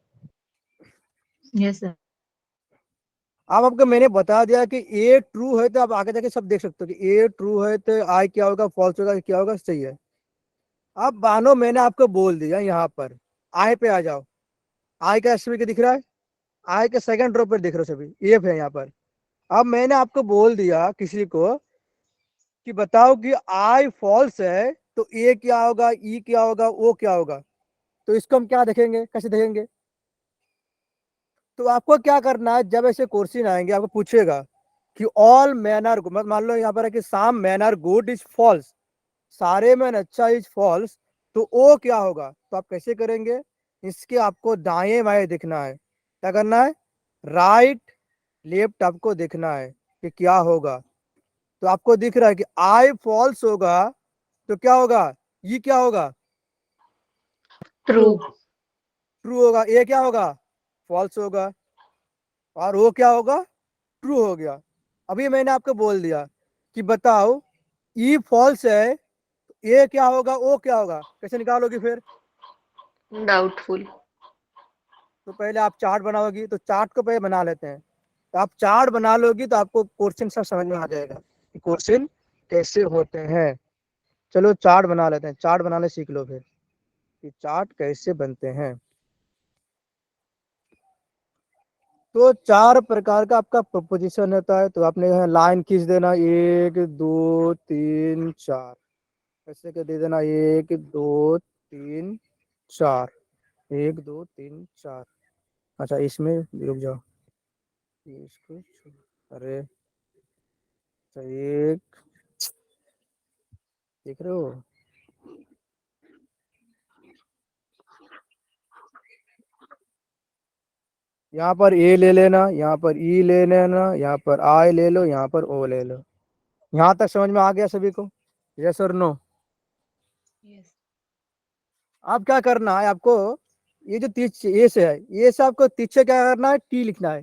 Yes sir. अब आपको मैंने बता दिया कि ए ट्रू है, तो आप आगे जाके सब देख सकते हो कि ए ट्रू है तो आई क्या होगा, फॉल्स होगा, क्या होगा, सही है। अब मानो मैंने आपको बोल दिया यहाँ पर आई पे आ जाओ, आई का सभी को दिख रहा है, आई के सेकंड रो पर दिख रहे हो सभी, एफ है यहाँ पर। अब मैंने आपको बोल दिया किसी को कि बताओ कि आई फॉल्स है, तो ए क्या होगा, ई क्या होगा, ओ क्या होगा, तो इसको हम क्या देखेंगे, कैसे देखेंगे, तो आपको क्या करना है, जब ऐसे क्वेश्चन आएंगे आपको पूछेगा कि ऑल मैन आर, मान लो यहाँ पर है कि some man are good is false, सारे मैन अच्छा इज फॉल्स, तो ओ क्या होगा, तो आप कैसे करेंगे, इसके आपको दाएं बाएं देखना है, क्या करना है, राइट लेफ्ट आपको देखना है कि क्या होगा। तो आपको दिख रहा है कि आई फॉल्स होगा तो क्या होगा, ये क्या होगा, ट्रू। ट्रू होगा, ए क्या होगा, फॉल्स होगा, और वो क्या होगा, ट्रू हो गया। अभी मैंने आपको बोल दिया कि बताओ ई फॉल्स है, ए क्या होगा, ओ क्या होगा, कैसे निकालोगी फिर, डाउटफुल। तो पहले आप चार्ट बनाओगी, तो चार्ट को पहले बना लेते हैं, तो आप चार्ट बना लोगी तो आपको क्वेश्चन सब समझ में आ जाएगा कि क्वेश्चन कैसे होते हैं। चलो चार्ट बना लेते हैं, चार्ट बनाने सीख लो फिर कि चार्ट कैसे बनते हैं। तो चार प्रकार का आपका प्रोपोजिशन होता है, तो आपने यहाँ लाइन खींच देना, 1 2 3 4, ऐसे कर दे देना, 1 2 3 4, 1 2 3 4। अच्छा इसमें रुक जाओ, इसको अरे अच्छा, एक देख रहे हो, यहाँ पर ए ले लेना, यहाँ पर ई ले लेना, यहाँ पर आई ले लो, यहाँ पर ओ ले लो। यहाँ तक समझ में आ गया सभी को, यस और नो। अब क्या करना है आपको, ये जो ए से है, ए से आपको पीछे क्या करना है, टी लिखना है,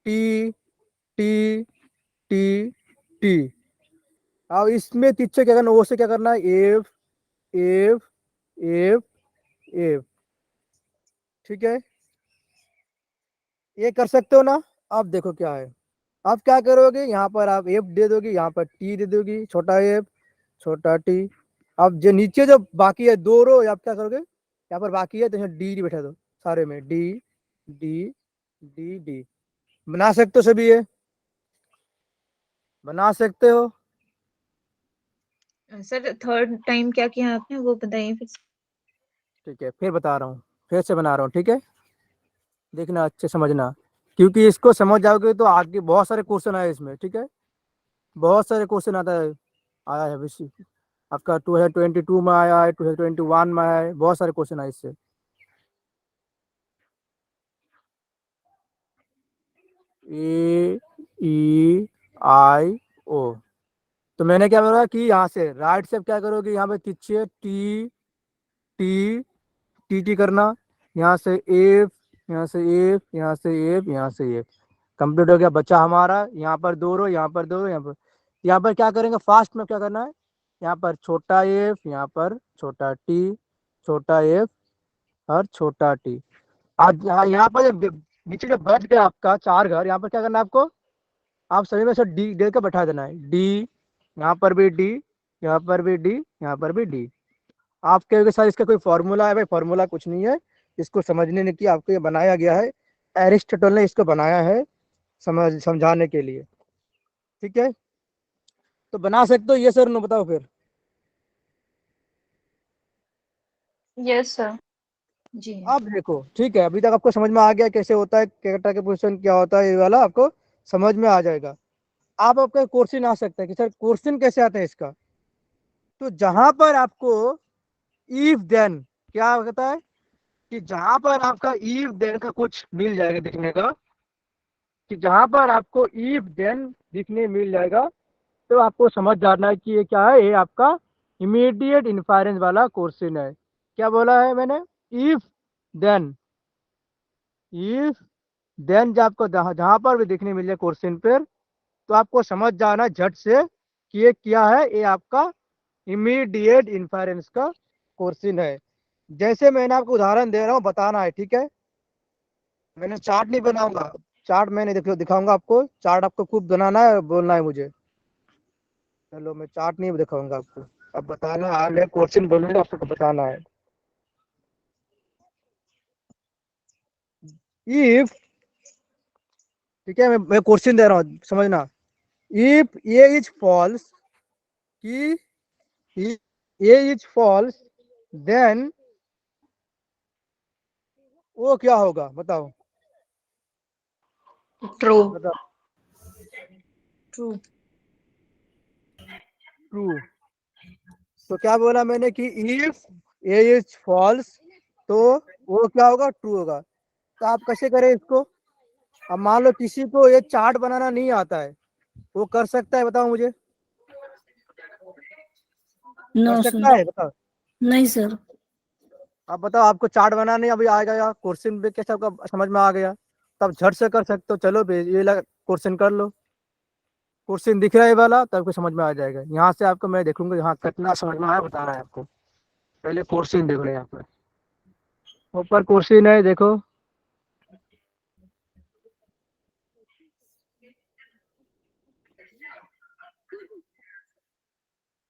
टी टी टी टी। अब इसमें पीछे क्या करना, ओ से क्या करना है, एफ एफ एफ एफ। ठीक है, ये कर सकते हो ना। अब देखो क्या है, आप क्या करोगे, यहाँ पर आप एफ दे दोगे, यहाँ पर टी दे दोगी, छोटा एफ छोटा टी। अब जो नीचे जो बाकी है 2 रो, आप क्या करोगे, यहाँ पर बाकी है तो यहाँ डी बैठा दो, सारे में डी डी डी डी। बना सकते हो सभी, ये बना सकते हो। सर थर्ड टाइम क्या किया आपने वो बताइए फिर से। ठीक है, फिर बता रहा हूँ, फिर से बना रहा हूँ। ठीक है, देखना अच्छे समझना, क्योंकि इसको समझ जाओगे तो आगे बहुत सारे क्वेश्चन आए इसमें। ठीक है, बहुत सारे क्वेश्चन आता है, आया है विषय आपका 2022 में आया है, 2021 में आया है, बहुत सारे क्वेश्चन आए इससे। ए ई आई ओ। तो मैंने क्या बोला कि यहाँ से राइट से क्या करोगे, यहाँ पे पीछे टी टी टी टी करना, यहाँ से एफ, यहाँ से एफ, यहाँ से एफ, यहाँ से एफ। कंप्लीट हो गया, बच्चा हमारा यहाँ पर 2 रो, यहाँ पर 2 रो, यहाँ पर क्या करेंगे, फास्ट में क्या करना है, यहाँ पर छोटा एफ, यहाँ पर छोटा टी, छोटा एफ और छोटा टी। आज यहाँ पर नीचे जो बच गया आपका 4 घर, यहाँ पर क्या करना है आपको, आप सभी में से डी दे के बैठा देना है, डी यहाँ पर भी डी, यहाँ पर भी डी, यहाँ पर भी डी। आपके साथ इसका कोई फॉर्मूला है भाई, फॉर्मूला कुछ नहीं है, इसको समझने की आपको ये बनाया गया है, एरिस्टोटल ने इसको बनाया है समझाने के लिए। ठीक है, तो बना सकते हो ये सर, नो बताओ फिर। Yes sir. जी अब देखो, ठीक है, अभी तक आपको समझ में आ गया कैसे होता है, कैरेक्टर के पोजीशन क्या होता है, ये वाला आपको समझ में आ जाएगा। आप आपका क्वेश्चन आ सकता है कि सर क्वेश्चन कैसे आता है इसका। तो जहां पर आपको इफ देन क्या होता है, कि जहां पर आपका इफ देन का कुछ मिल जाएगा दिखने का, कि जहां पर आपको इफ देन दिखने मिल जाएगा, तो आपको समझ जाना है कि ये क्या है, ये आपका इमीडिएट इन्फेरेंस वाला क्वेश्चन है। क्या बोला है मैंने, इफ देन, इफ देन जब आपको जहां पर भी दिखने मिल जाए क्वेश्चन पर, तो आपको समझ जाना झट से कि ये क्या है, ये आपका इमीडिएट इन्फेरेंस का क्वेश्चन है। जैसे मैंने आपको उदाहरण दे रहा हूँ, बताना है। ठीक है, मैंने चार्ट नहीं बनाऊंगा, चार्ट मैंने दिखाऊंगा आपको, चार्ट आपको खूब बनाना है, बोलना है मुझे। चलो मैं चार्ट नहीं दिखाऊंगा आपको, अब बताना है, क्वेश्चन बोलूंगा आपको बताना है। इफ, ठीक है, मैं क्वेश्चन दे रहा हूँ, समझना। इफ ए इज फॉल्स, कि ए इज फॉल्स, देन वो क्या होगा, बताओ। ट्रू। बताओ, ट्रू। ट्रू। तो क्या बोला मैंने कि इफ ए इज फॉल्स, तो वो क्या होगा, ट्रू होगा। तो आप कैसे करें इसको, अब मान लो किसी को ये चार्ट बनाना नहीं आता है, वो कर सकता है, बताओ मुझे, नो कर सर, सकता है, बताओ। नहीं सर। आप बताओ, आपको चार्ट बनाने अभी आएगा या क्वेश्चन पे कैसे आपका समझ में आ गया, तब झट से कर सकते हो। चलो ये क्वेश्चन कर लो, क्वेश्चन दिख रहा है ये वाला, तो आपको समझ में आ जाएगा। यहाँ से आपको मैं देखूंगा यहाँ कितना समझ में आया, बताना है आपको। पहले क्वेश्चन देख लो, यहाँ पर ऊपर क्वेश्चन है, देखो।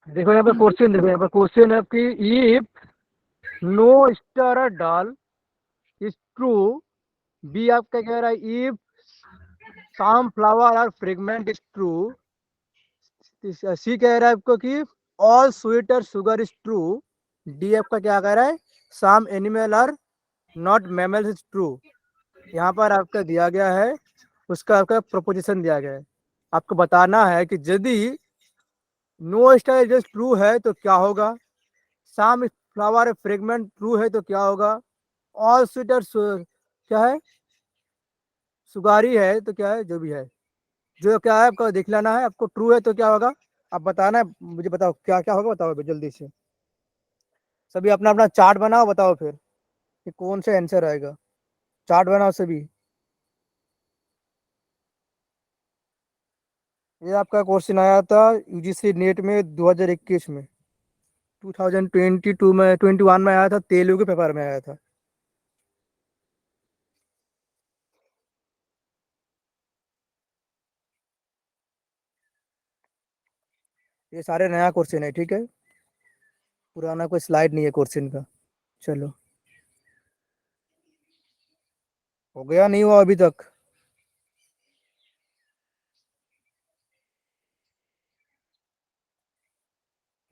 देखो यहाँ पर क्वेश्चन, देखो यहाँ पर क्वेश्चन है कि if no star dull is true, B आपका कह रहा है if some flower are fragment is true, C कह रहा है आपको कि all sweet are sugar is true, D आपका क्या कह रहा है, some animal are not mammals is true. यहाँ पर आपका दिया गया है, उसका आपका प्रोपोजिशन दिया गया है। आपको बताना है कि यदि नो स्टार जस्ट ट्रू है तो क्या होगा, सम फ्लावर फ्रेगमेंट ट्रू है तो क्या होगा, ऑल स्वीट और क्या है, सुगारी है तो क्या है, जो भी है, जो क्या है आपको देख लेना है। आपको ट्रू है तो क्या होगा, आप बताना है मुझे, बताओ क्या क्या होगा, बताओ जल्दी से। सभी अपना अपना चार्ट बनाओ, बताओ फिर कि कौन सा आंसर आएगा। चार्ट बनाओ सभी। ये आपका क्वेश्चन आया था यूजीसी नेट में 2021 में, 2022 में, 21 में आया था, तेलुगु के पेपर में आया था। ये सारे नया क्वेश्चन है, ठीक है, पुराना कोई स्लाइड नहीं है क्वेश्चन का। चलो, हो गया नहीं हुआ अभी तक?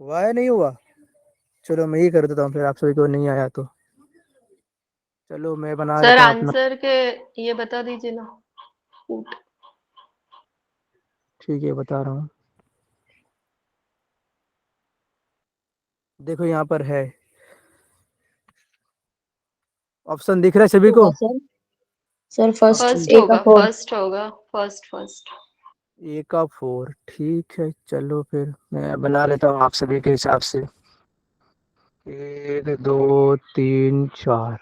हुआ है नहीं हुआ? चलो मैं ही कर देता हूँ फिर, आप सभी को नहीं आया तो। चलो मैं बना सर लेता हूँ अपना। आंसर के ये बता दीजिए ना। फूट। ठीक है, बता रहा हूँ। देखो यहाँ पर है, ऑप्शन दिख रहा है सभी को? होगा sir. Sir first first A का होगा, 4। फर्स्ट होगा, फर्स्ट। ए का 4, ठीक है। चलो फिर मैं बना लेता हूँ आप सभी के हिसाब से। 1 2 3 4,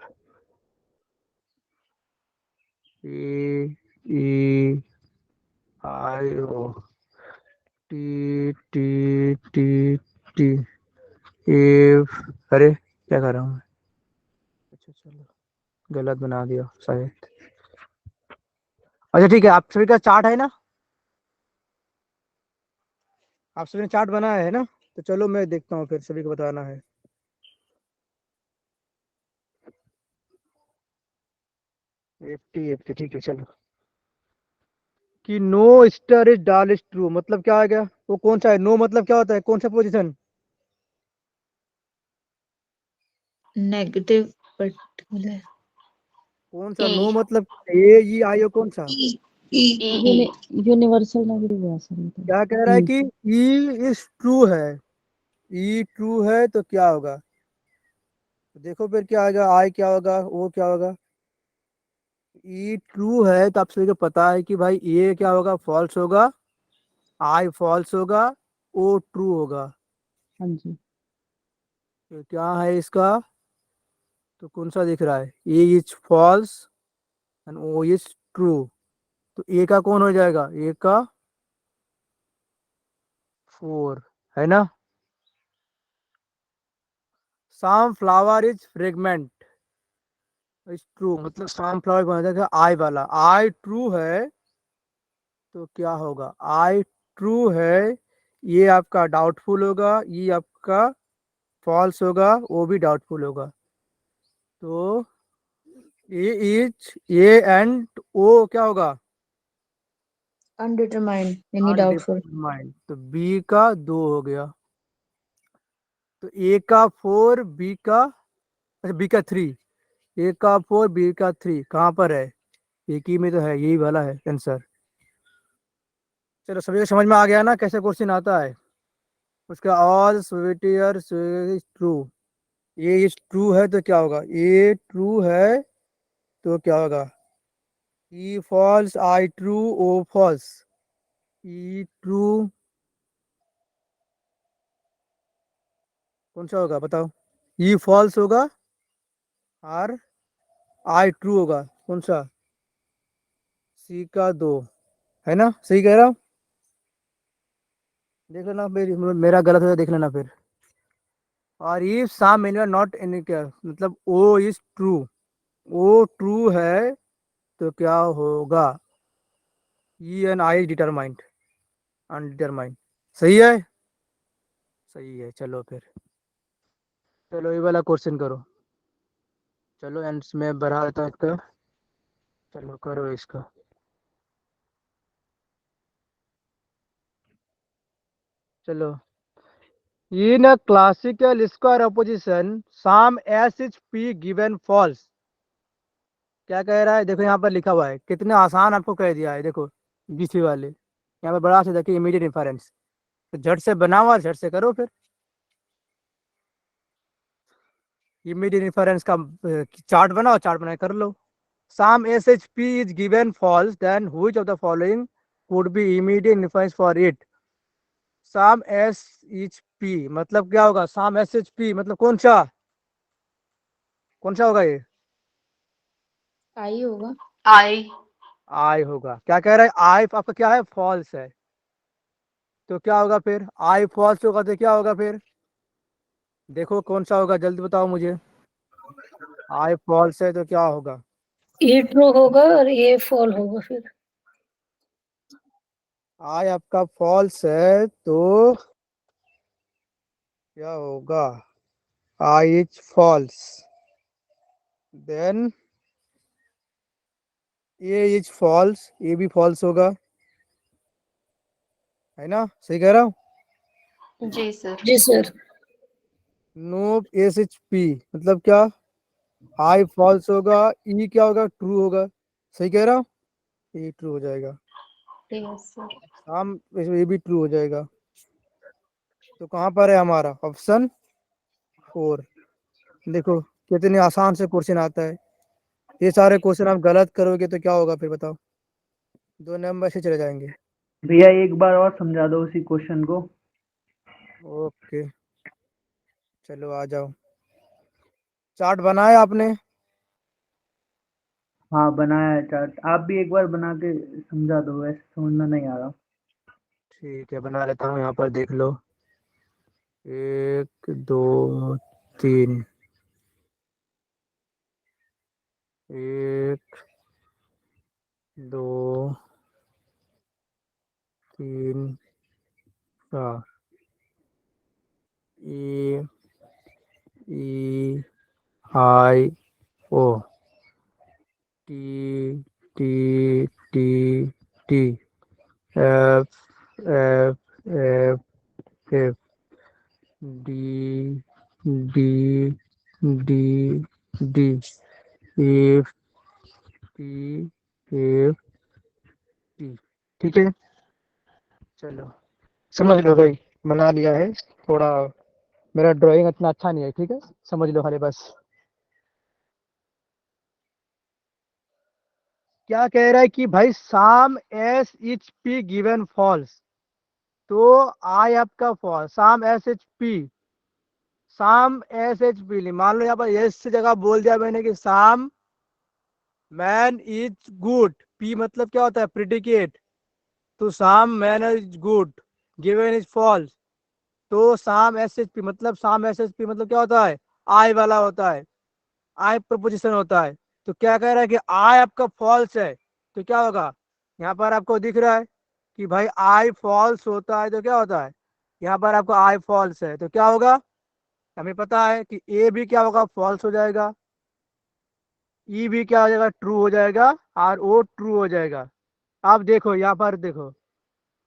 A E I O T T T T F. अरे क्या कर रहा हूँ मैं? अच्छा चलो, गलत बना दिया शायद। अच्छा ठीक है, आप सभी का चार्ट है ना? आप सभी ने चार्ट बनाया है ना? तो चलो मैं देखता हूँ, फिर सभी को बताना है। एफ टी, ठीक है। चलो, कि नो स्टार इज डाल इज ट्रू, मतलब क्या आ गया? वो कौन सा है? नो मतलब क्या होता है? कौन सा पोजीशन? Negative particular. कौन सा? ई नो मतलब ए ई आई ओ, कौन सा? ई ई ई यूनिवर्सल नेगेटिव है सर ये तो। क्या कह रहा है कि ई इज ट्रू है। ई ट्रू है तो क्या होगा? देखो फिर क्या आएगा, आई क्या होगा, ओ क्या होगा? ई ट्रू है तो आप सभी को पता है कि भाई ये क्या होगा? फॉल्स होगा। आई फॉल्स होगा, ओ ट्रू होगा। हाँ जी। तो क्या है इसका? तो कौन सा दिख रहा है? A is false and O is true. तो ए का कौन हो जाएगा? ए का 4, है ना? Some flower is fragment is true, मतलब सम फ्लावर बना जाएगा आई वाला। आई ट्रू है तो क्या होगा? आई ट्रू है, ये आपका डाउटफुल होगा, ये आपका फॉल्स होगा, वो भी डाउटफुल होगा। तो ए इज, ए एंड ओ क्या होगा? अनडिटरमाइंड यानी डाउटफुल। अनडिटरमाइंड। तो बी का 2 हो गया। तो ए का 4, बी का, अच्छा बी का 3। ए का 4, बी का 3 कहाँ पर है? एक ही में तो है, यही वाला है आंसर। चलो सभी को समझ में आ गया ना कैसे क्वेश्चन आता है? उसका ऑल स्वीटियर इज ट्रू। ये इज ट्रू है तो क्या होगा? ए ट्रू है तो क्या होगा? E false, I true, O false. E true कौन सा होगा बताओ? ई फॉल्स होगा और आई ट्रू होगा। कौन सा? सी का 2, है ना? सही कह रहा हूँ? देख लेना, मेरा गलत हो देख लेना फिर। और if some element not in, क्या मतलब? O is true, O true है तो क्या होगा? E and I determined, undetermined. सही है? सही है। चलो फिर, चलो ये वाला क्वेश्चन करो। चलो एंड में बढ़ा देता हूँ इसका। चलो करो इसका। चलो, in a classical square opposition sum s is p given false। क्या कह रहा है? देखो यहाँ पर लिखा हुआ है, कितने आसान आपको कह दिया है। देखो बीसी वाले यहाँ पर बड़ा से देखिए, इमीडिएट इंफरेंस। तो झट से बनाओ और झट से करो फिर। इमीडिएट इंफरेंस का चार्ट बनाओ, चार्ट बना कर लो। Some S H P is given false, then which of the following would be immediate inference for it. Some S H P मतलब क्या होगा? सम एस एच पी मतलब कौन सा? कौन सा होगा ये? आई होगा। आई। आई होगा। क्या कह रहा है? आई आपका क्या है? फॉल्स है। तो क्या होगा फिर? आई फॉल्स होगा तो क्या होगा फिर? देखो कौन सा होगा, जल्दी बताओ मुझे। आई फॉल्स है तो क्या होगा? ए ट्रू होगा और ए फॉल होगा फिर। आई आपका फॉल्स है तो क्या होगा? I is false, then A is false, A भी फॉल्स होगा, है ना? सही कह रहा हूँ? जी सर। जी sir. No S H P मतलब क्या? आई फॉल्स होगा, ई क्या होगा? ट्रू होगा। सही कह रहा हूँ? ये ट्रू हो जाएगा। Yes sir. हम ये भी ट्रू हो जाएगा। तो कहाँ पर है हमारा ऑप्शन 4? देखो कितने आसान से क्वेश्चन आता है। ये सारे क्वेश्चन आप गलत करोगे तो क्या होगा फिर बताओ? 2 नंबर से चले जाएंगे। भैया एक बार और समझा दो उसी क्वेश्चन को। ओके चलो आ जाओ। चार्ट बनाया आपने? हाँ बनाया है चार्ट, आप भी एक बार बना के समझा दो, वैसे समझना नहीं आ रहा। ठीक है बना लेता हूँ, यहाँ पर देख लो। 1 2 3, 1 2 3 4, E E I O, T T T T, F F F F, D D D D, F T F T. ठीक है चलो समझ लो भाई, बना लिया है। थोड़ा मेरा ड्राइंग इतना अच्छा नहीं है, ठीक है समझ लो खाली बस। क्या कह रहा है कि भाई some S H P given false, तो आई आपका false, some S H P, some S H P मान लो यहाँ पर एस से जगह बोल दिया मैंने कि some man is good, P मतलब क्या होता है? प्रिडिकेट। तो some man is good given is false, तो साम एस एच पी मतलब, साम एस एच पी मतलब क्या होता है? आई वाला होता है, आई प्रपोजिशन होता है। तो क्या कह रहा है कि आई आपका फॉल्स है तो क्या होगा? यहाँ पर आपको दिख रहा है कि भाई आई फॉल्स होता है तो क्या होता है? यहाँ पर आपको आई फॉल्स है तो क्या होगा? हमें पता है कि ए भी क्या होगा? फॉल्स हो जाएगा, ई भी क्या हो जाएगा? ट्रू हो जाएगा, और ओ ट्रू हो जाएगा। आप देखो यहाँ पर देखो,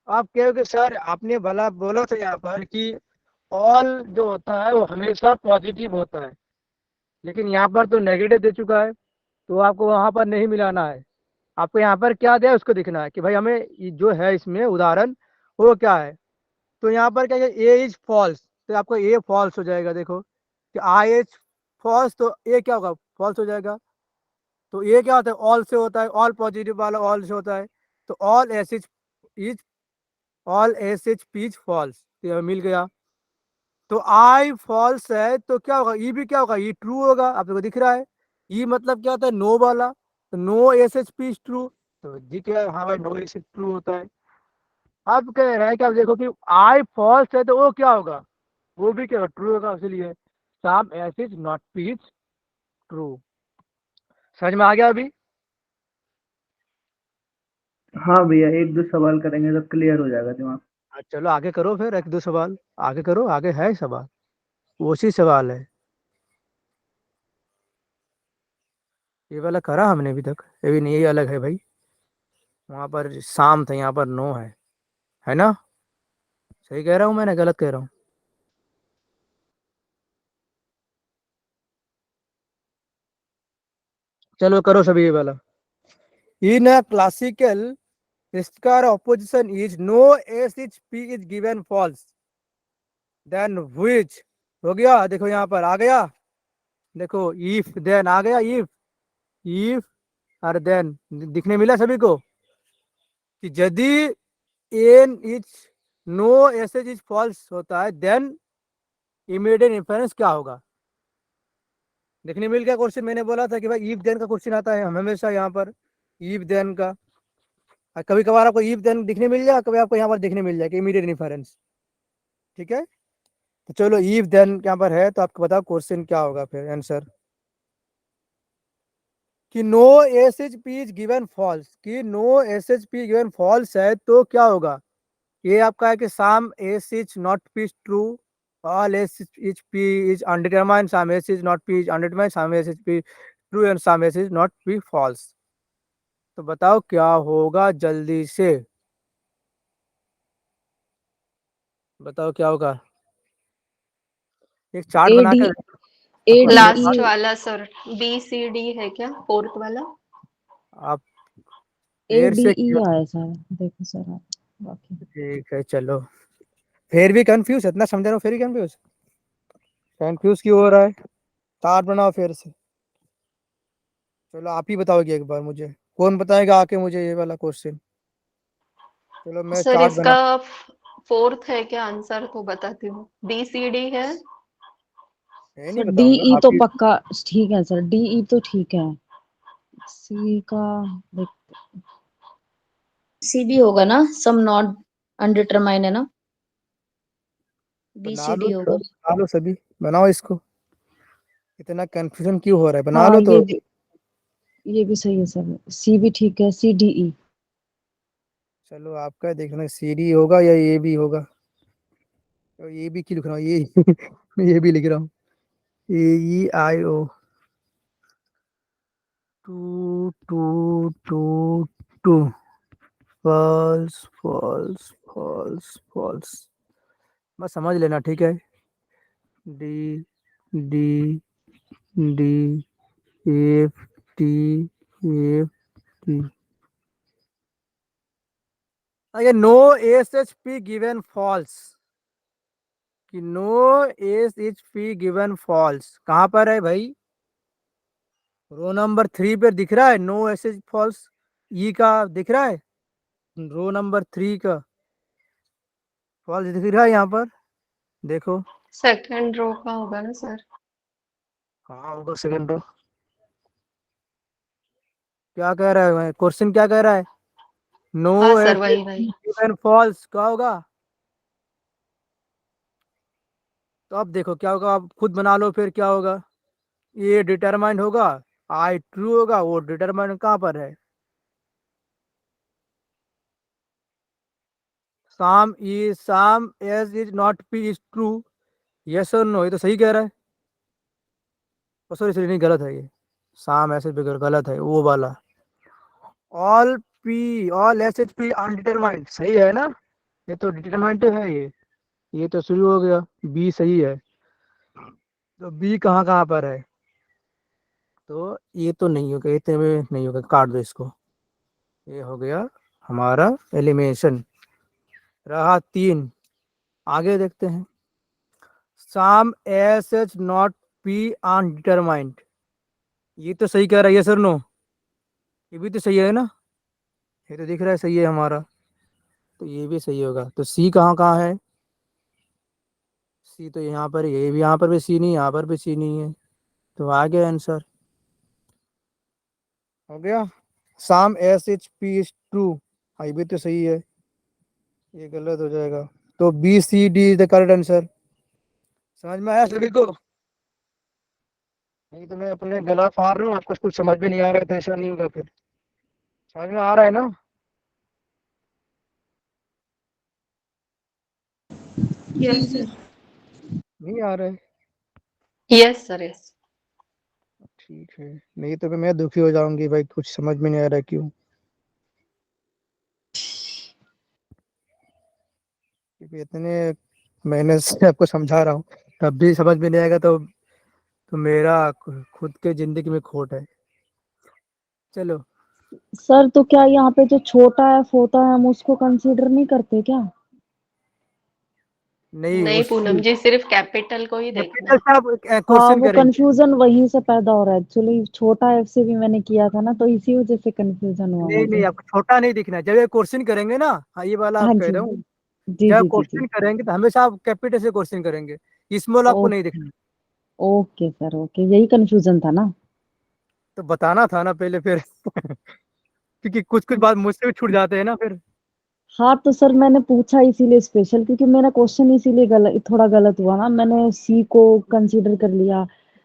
आप कहोगे सर आपने भला बोला था यहाँ पर कि ऑल जो होता है वो हमेशा पॉजिटिव होता है, लेकिन यहाँ पर तो नेगेटिव दे चुका है, तो आपको वहां पर नहीं मिलाना है। आपको यहाँ पर क्या दिया है उसको दिखना है कि भाई हमें ये जो है इसमें उदाहरण वो क्या है। तो यहाँ पर क्या है? ए इज फॉल्स, तो आपको ए फॉल्स हो जाएगा। देखो कि आई इज फॉल्स तो ए क्या होगा? फॉल्स हो जाएगा। तो ये क्या होता है? ऑल से होता है, ऑल पॉजिटिव वाला ऑल से होता है। तो all S is all S H P false, तो मिल गया। तो आई फॉल्स है तो क्या होगा? ई भी क्या होगा? ई ट्रू होगा। आप लोगों को दिख रहा है ई मतलब क्या होता है? नो वाला, तो no S H P true, तो दिख रहा है हाँ भाई नो एस एच ट्रू होता है। अब कह रहा है कि आप देखो कि आई फॉल्स है तो वो क्या होगा? वो भी क्या ट्रू होगा, इसलिए some S is not peach true. समझ में आ गया अभी? हाँ भैया एक दो सवाल करेंगे तो क्लियर हो जाएगा दिमाग। चलो आगे करो फिर, 1 2 सवाल आगे करो, आगे है सवाल, वो सी सवाल है। ये वाला करा हमने अभी तक, ये भी नहीं, ये अलग है भाई। वहां पर शाम था, यहाँ पर नो है ना? सही कह रहा हूँ मैंने, गलत कह रहा हूँ? चलो करो सभी ये वाला। In a classical square opposition is no S is P is given false, then which. हो गया, देखो यहाँ पर आ गया, देखो इफ देन आ गया, इफ इफ और देन दिखने मिला सभी को कि यदि N is no S is false होता है, देन इमीडिएट इन्फरेंस क्या होगा? देखने मिल गया क्वेश्चन। मैंने बोला था कि भाई इफ देन का क्वेश्चन आता है हम हमेशा यहाँ पर इफ देन का, कभी कभार आपको इफ देन दिखने मिल जाए, कभी आपको यहाँ पर दिखने मिल जाए कि इमीडिएट रेफरेंस। ठीक है, तो चलो इफ देन यहाँ पर है, तो आपको बताओ क्वेश्चन क्या होगा फिर आंसर। कि no S H P is given false, कि no S H P given false है तो क्या होगा। ये आपका है कि some S is not P true, all S is P is undetermined, some S is not P is undetermined, some S is P true and some S is not P false. तो बताओ क्या होगा जल्दी से, बताओ क्या होगा। एक चार्ट बना AD के आपको लास्ट ADE वाला सर, बी सी डी है क्या, फोर्थ वाला? आप फिर से ADE आया सर, देखो सर आप बाकी। ठीक है चलो, फिर भी कंफ्यूज, इतना समझ रहा हूँ फिर भी कंफ्यूज, कंफ्यूज क्यों हो रहा है। चार्ट बनाओ फिर से। चलो आप ही बताओगे एक बार मुझे, कौन बताएगा आके मुझे ये वाला क्वेश्चन। चलो मैं सर चार्ट बना, इसका फोर्थ है क्या आंसर, तो बताती हूँ। बी सी डी है। मैं नहीं सर बताऊंगा DE आप तो ही। पक्का ठीक है सर, DE तो ठीक है। C का देख, सी भी होगा ना, सम नॉट अनडिटरमाइंड है ना, बी बना सी लो डी तो, होगा। बना लो सभी, बनाओ इसको, इतना कंफ्यूजन क्यों हो रहा है, बना हाँ लो तो। ये भी सही है सर, C भी ठीक है, CDE। चलो आपका देखना सी डी होगा या ये भी होगा, तो ये भी क्यों लिख रहा हूँ ये मैं ये भी लिख रहा हूँ, AEIO, two two two two, false false false false, बस समझ लेना ठीक है। D D D F T F T, अगर no S H P given false, कि no S H P given false कहाँ पर है भाई, रो नंबर 3 पे दिख रहा है नो एस एच फॉल्स, ई का दिख रहा है, रो नंबर 3 का फॉल्स दिख रहा है यहाँ पर, देखो सेकंड रो का होगा ना सर? कहाँ होगा सेकंड रो, क्या कह रहा है क्वेश्चन, क्या कह रहा है, नो हाँ सर, एस एच वही पी वही। गिवन फॉल्स क्या होगा। तो अब देखो क्या होगा, आप खुद बना लो फिर क्या होगा, ये डिटरमाइंड होगा, आई ट्रू होगा, वो डिटरमाइंड कहाँ पर है, साम S is not P is true, yes और नो, ये तो सही कह रहा है, सॉरी सॉरी नहीं गलत है ये, साम ऐसे भी गलत है वो वाला, all P all S H P undetermined सही है ना, ये तो डिटरमाइंड है ये तो शुरू हो गया, बी सही है, तो बी कहाँ कहाँ पर है, तो ये तो नहीं होगा, इतने में नहीं होगा, काट दो इसको, ये हो गया हमारा एलिमिनेशन। रहा 3, आगे देखते हैं, some S H not P undetermined, ये तो सही कह रहा है, ये सर नो, ये भी तो सही है ना, ये तो दिख रहा है सही है हमारा, तो ये भी सही होगा, तो सी कहाँ कहाँ है, सी तो यहाँ पर, ये भी यहाँ पर भी सी नहीं, यहाँ पर भी सी नहीं है, तो आ गया आंसर, हो गया, some S H P is true, हाँ ये भी तो सही है, ये गलत हो जाएगा, तो B C D is the correct answer. समझ में आया सभी को, नहीं तो मैं अपने गला फाड़ रहा हूँ, आपको कुछ समझ में नहीं आ रहा है तो ऐसा नहीं होगा फिर, समझ में आ रहा है ना, जी जी। नहीं आ रहा है, यस सर, यस। ठीक है, नहीं तो फिर मैं दुखी हो जाऊंगी भाई, कुछ समझ में नहीं आ रहा है क्यों, क्योंकि इतने मेहनत से आपको समझा रहा हूँ, तब भी समझ में नहीं आएगा, तो मेरा खुद के जिंदगी में खोट है। चलो, सर तो क्या यहाँ पे जो छोटा एफ होता है हम उसको कंसीडर नहीं करते क्या? नहीं नहीं उसकी पूनम जी, सिर्फ कैपिटल को ही देखना कैपिटल है। से आप हाँ क्वेश्चन वो करेंगे, कंफ्यूजन वहीं से पैदा हो रहा है एक्चुअली, छोटा एफ से भी मैंने किया था ना, तो इसी वजह से कंफ्यूजन हुआ नहीं नहीं मुझे। आपको छोटा नहीं दिखना है, जब ये क्वेश्चन करेंगे ना, हाँ ये वाला आप हाँ कह जी, रहे हो, जी जब जी जी जी। क्वेश्चन करेंगे तो हमेशा आप कैपिटल से क्वेश्चन करेंगे, स्मॉल आपको नहीं ओके, दिखना, ओके सर, ओके, यही कंफ्यूजन था ना। तो बताना था ना पहले फिर क्योंकि कुछ कुछ बात मुझसे भी छूट जाते हैं ना फिर। हाँ तो सर मैंने पूछा इसीलिए स्पेशल, क्योंकि मेरा क्वेश्चन इसीलिए गलत, थोड़ा गलत हुआ ना, मैंने सी को कंसीडर कर लिया।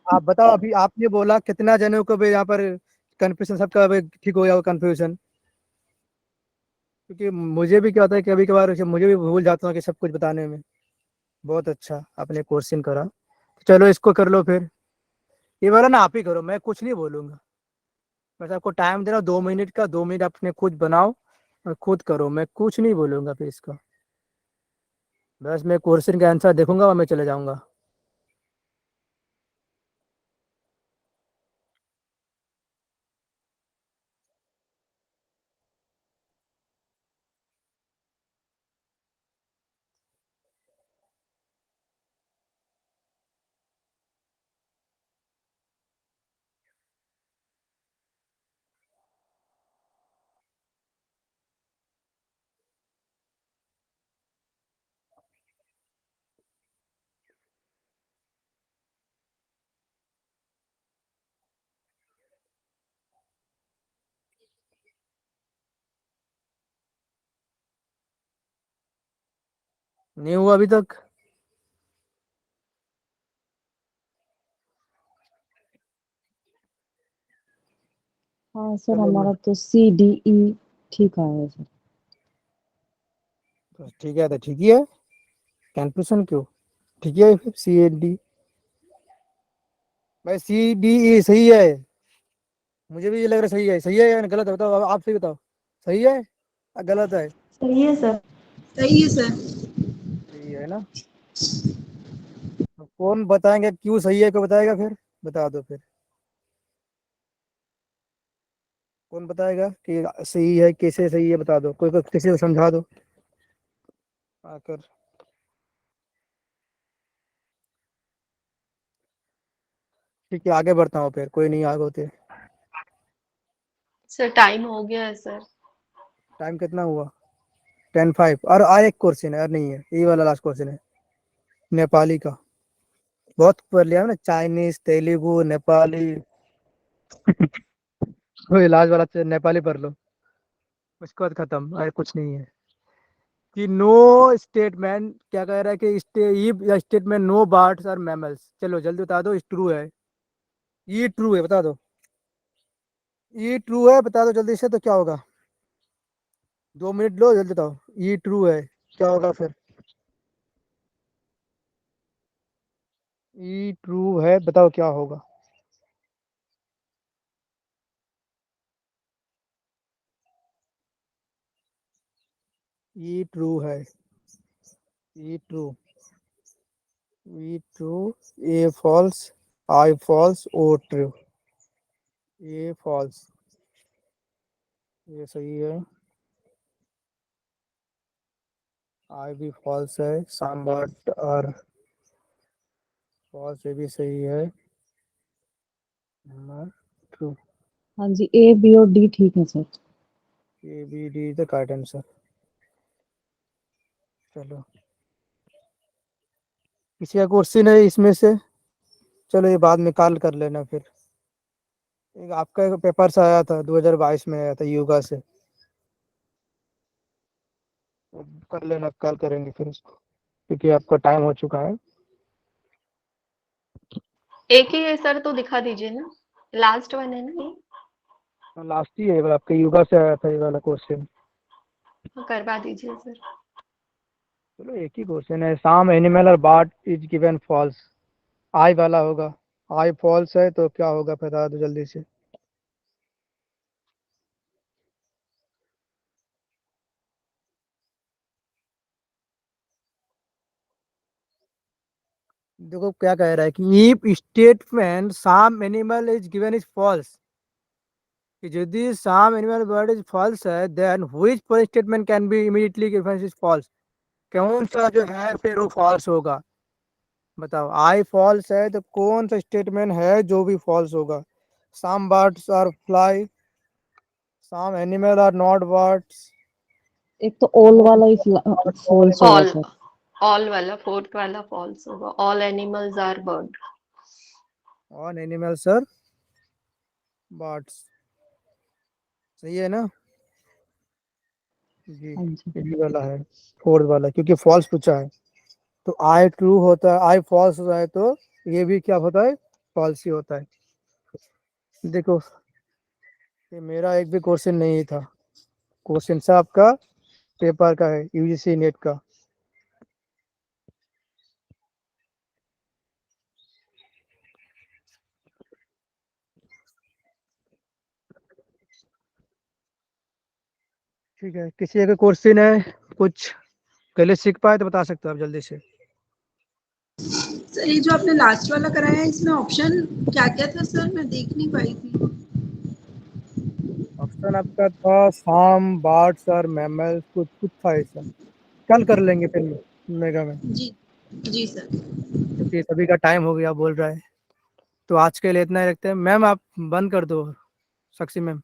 आप बताओ, अभी आपने बोला कितना जनों को भी यहाँ पर कंफ्यूजन, सबका भी ठीक हो गया कंफ्यूजन। क्योंकि मुझे भी क्या होता है, कभी कभार मुझे भी भूल जाता हूँ कि सब कुछ बताने में। बहुत अच्छा आपने क्वेश्चन करा। चलो इसको कर लो फिर। ये वाला ना आप ही करो, मैं कुछ नहीं बोलूंगा। बस आपको टाइम दे रहा हूँ 2 मिनट का, 2 मिनट अपने खुद बनाओ और खुद करो, मैं कुछ नहीं बोलूंगा फिर इसका। बस मैं क्वेश्चन का आंसर देखूंगा और मैं चले जाऊंगा। नहीं हुआ अभी तक? हाँ सर, चलो मैं हमारा तो सी डी ई ठीक आया है सर। बस ठीक है, तो ठीक ही है। कंफ्यूजन क्यों? ठीक है फिर CAD। भाई CDE सही है। मुझे भी ये लग रहा है सही है। सही है या गलत है? बताओ, आप सही बताओ। सही है या गलत है? सही है सर। सही है सर। सही है ना? तो कौन बताएंगे क्यों सही है, क्यों बताएगा फिर? बता दो फिर। कौन बताएगा कि सही है, कैसे सही है? बता दो, कोई किसी को समझा दो आकर। ठीक है, आगे बढ़ता हूँ फिर, कोई नहीं आगे होते। सर टाइम हो गया है सर। टाइम कितना हुआ? 10:05। और आए एक क्वेश्चन है, और नहीं है, ये वाला लास्ट क्वेश्चन है नेपाली का। बहुत पढ़ लिया है ना, चाइनीज, तेलुगु, नेपाली कोई लास्ट वाला नेपाली पढ़ लो, उसके बाद खत्म। अरे कुछ नहीं है। कि नो स्टेटमेंट क्या कह रहा है कि स्टेटमेंट नो बर्ड्स और मैमल्स। चलो जल्दी बता दो, ट्रू है? ये ट्रू है, बता दो। ये ट्रू है, बता दो जल्दी से, तो क्या होगा? 2 मिनट लो, जल्दी बताओ। ये ट्रू है, क्या होगा फिर? ये ट्रू है, बताओ क्या होगा? ये ट्रू है। ये ट्रू। ये ट्रू। ए फॉल्स। आई फॉल्स। ओ ट्रू। ये फॉल्स। ये सही है। आई भी फॉल्स है। सांबाट और फॉल्स, ये भी सही है। ट्रू। हाँ जी, ए बी और डी ठीक है sir. ABD the correct answer. चलो, किसी का क्वेश्चन है इसमें से? चलो ये बाद में कॉल कर लेना फिर। एक आपका एक पेपर से आया था, 2022 में आया था, योगा से। वो कर लेना, कॉल करेंगे फिर उसको, क्योंकि आपका टाइम हो चुका है। एक ही है सर, तो दिखा दीजिए ना। लास्ट वन है ना ये? लास्ट ही है, आपके योगा से आया था ये वाला क्वेश्चन। करवा दीजिए सर। चलो एक ही क्वेश्चन है। साम एनिमल और बर्ड इज गिवन फॉल्स। आई वाला होगा। आई फॉल्स है तो क्या होगा, बता दो जल्दी से। देखो क्या कह रहा है कि if statement some animal is given is false, कि यदि some animal bird is false है, then which for statement can be immediately given is false. कौन सा जो है फिर वो फॉल्स होगा? बताओ, आई फॉल्स है तो कौन सा स्टेटमेंट है जो भी फॉल्स होगा? Some birds are fly. Some animal are not birds. एक तो ऑल वाला ही फॉल्स होगा ऑल। सर। ऑल वाला, फोर्थ वाला फॉल्स होगा। All animals are bird. On animals और बर्ड्स, सही है ना जी। हाँ जी यही वाला है फोर्थ वाला, क्योंकि फॉल्स पूछा है तो आई ट्रू होता है, आई फॉल्स होता है तो ये भी क्या होता है, फॉल्स ही होता है। देखो ये मेरा एक भी क्वेश्चन नहीं था, क्वेश्चन से आपका पेपर का है, यूजीसी नेट का। ठीक है, किसी अगर क्वेश्चन है कुछ पहले सीख पाए तो बता सकते हो आप जल्दी से। सर ये जो आपने लास्ट वाला कराया है इसमें ऑप्शन क्या क्या था सर, मैं देख नहीं पाई थी। ऑप्शन आपका था साम, बर्ड्स और मैमल्स, कुछ कुछ था ऐसा। कल कर लेंगे फिर मेगा में, जी जी सर। क्योंकि सभी का टाइम हो गया बोल रहा है। तो आज के लिए इतना ही रखते हैं। मैम आप बंद कर दो, साक्षी मैम।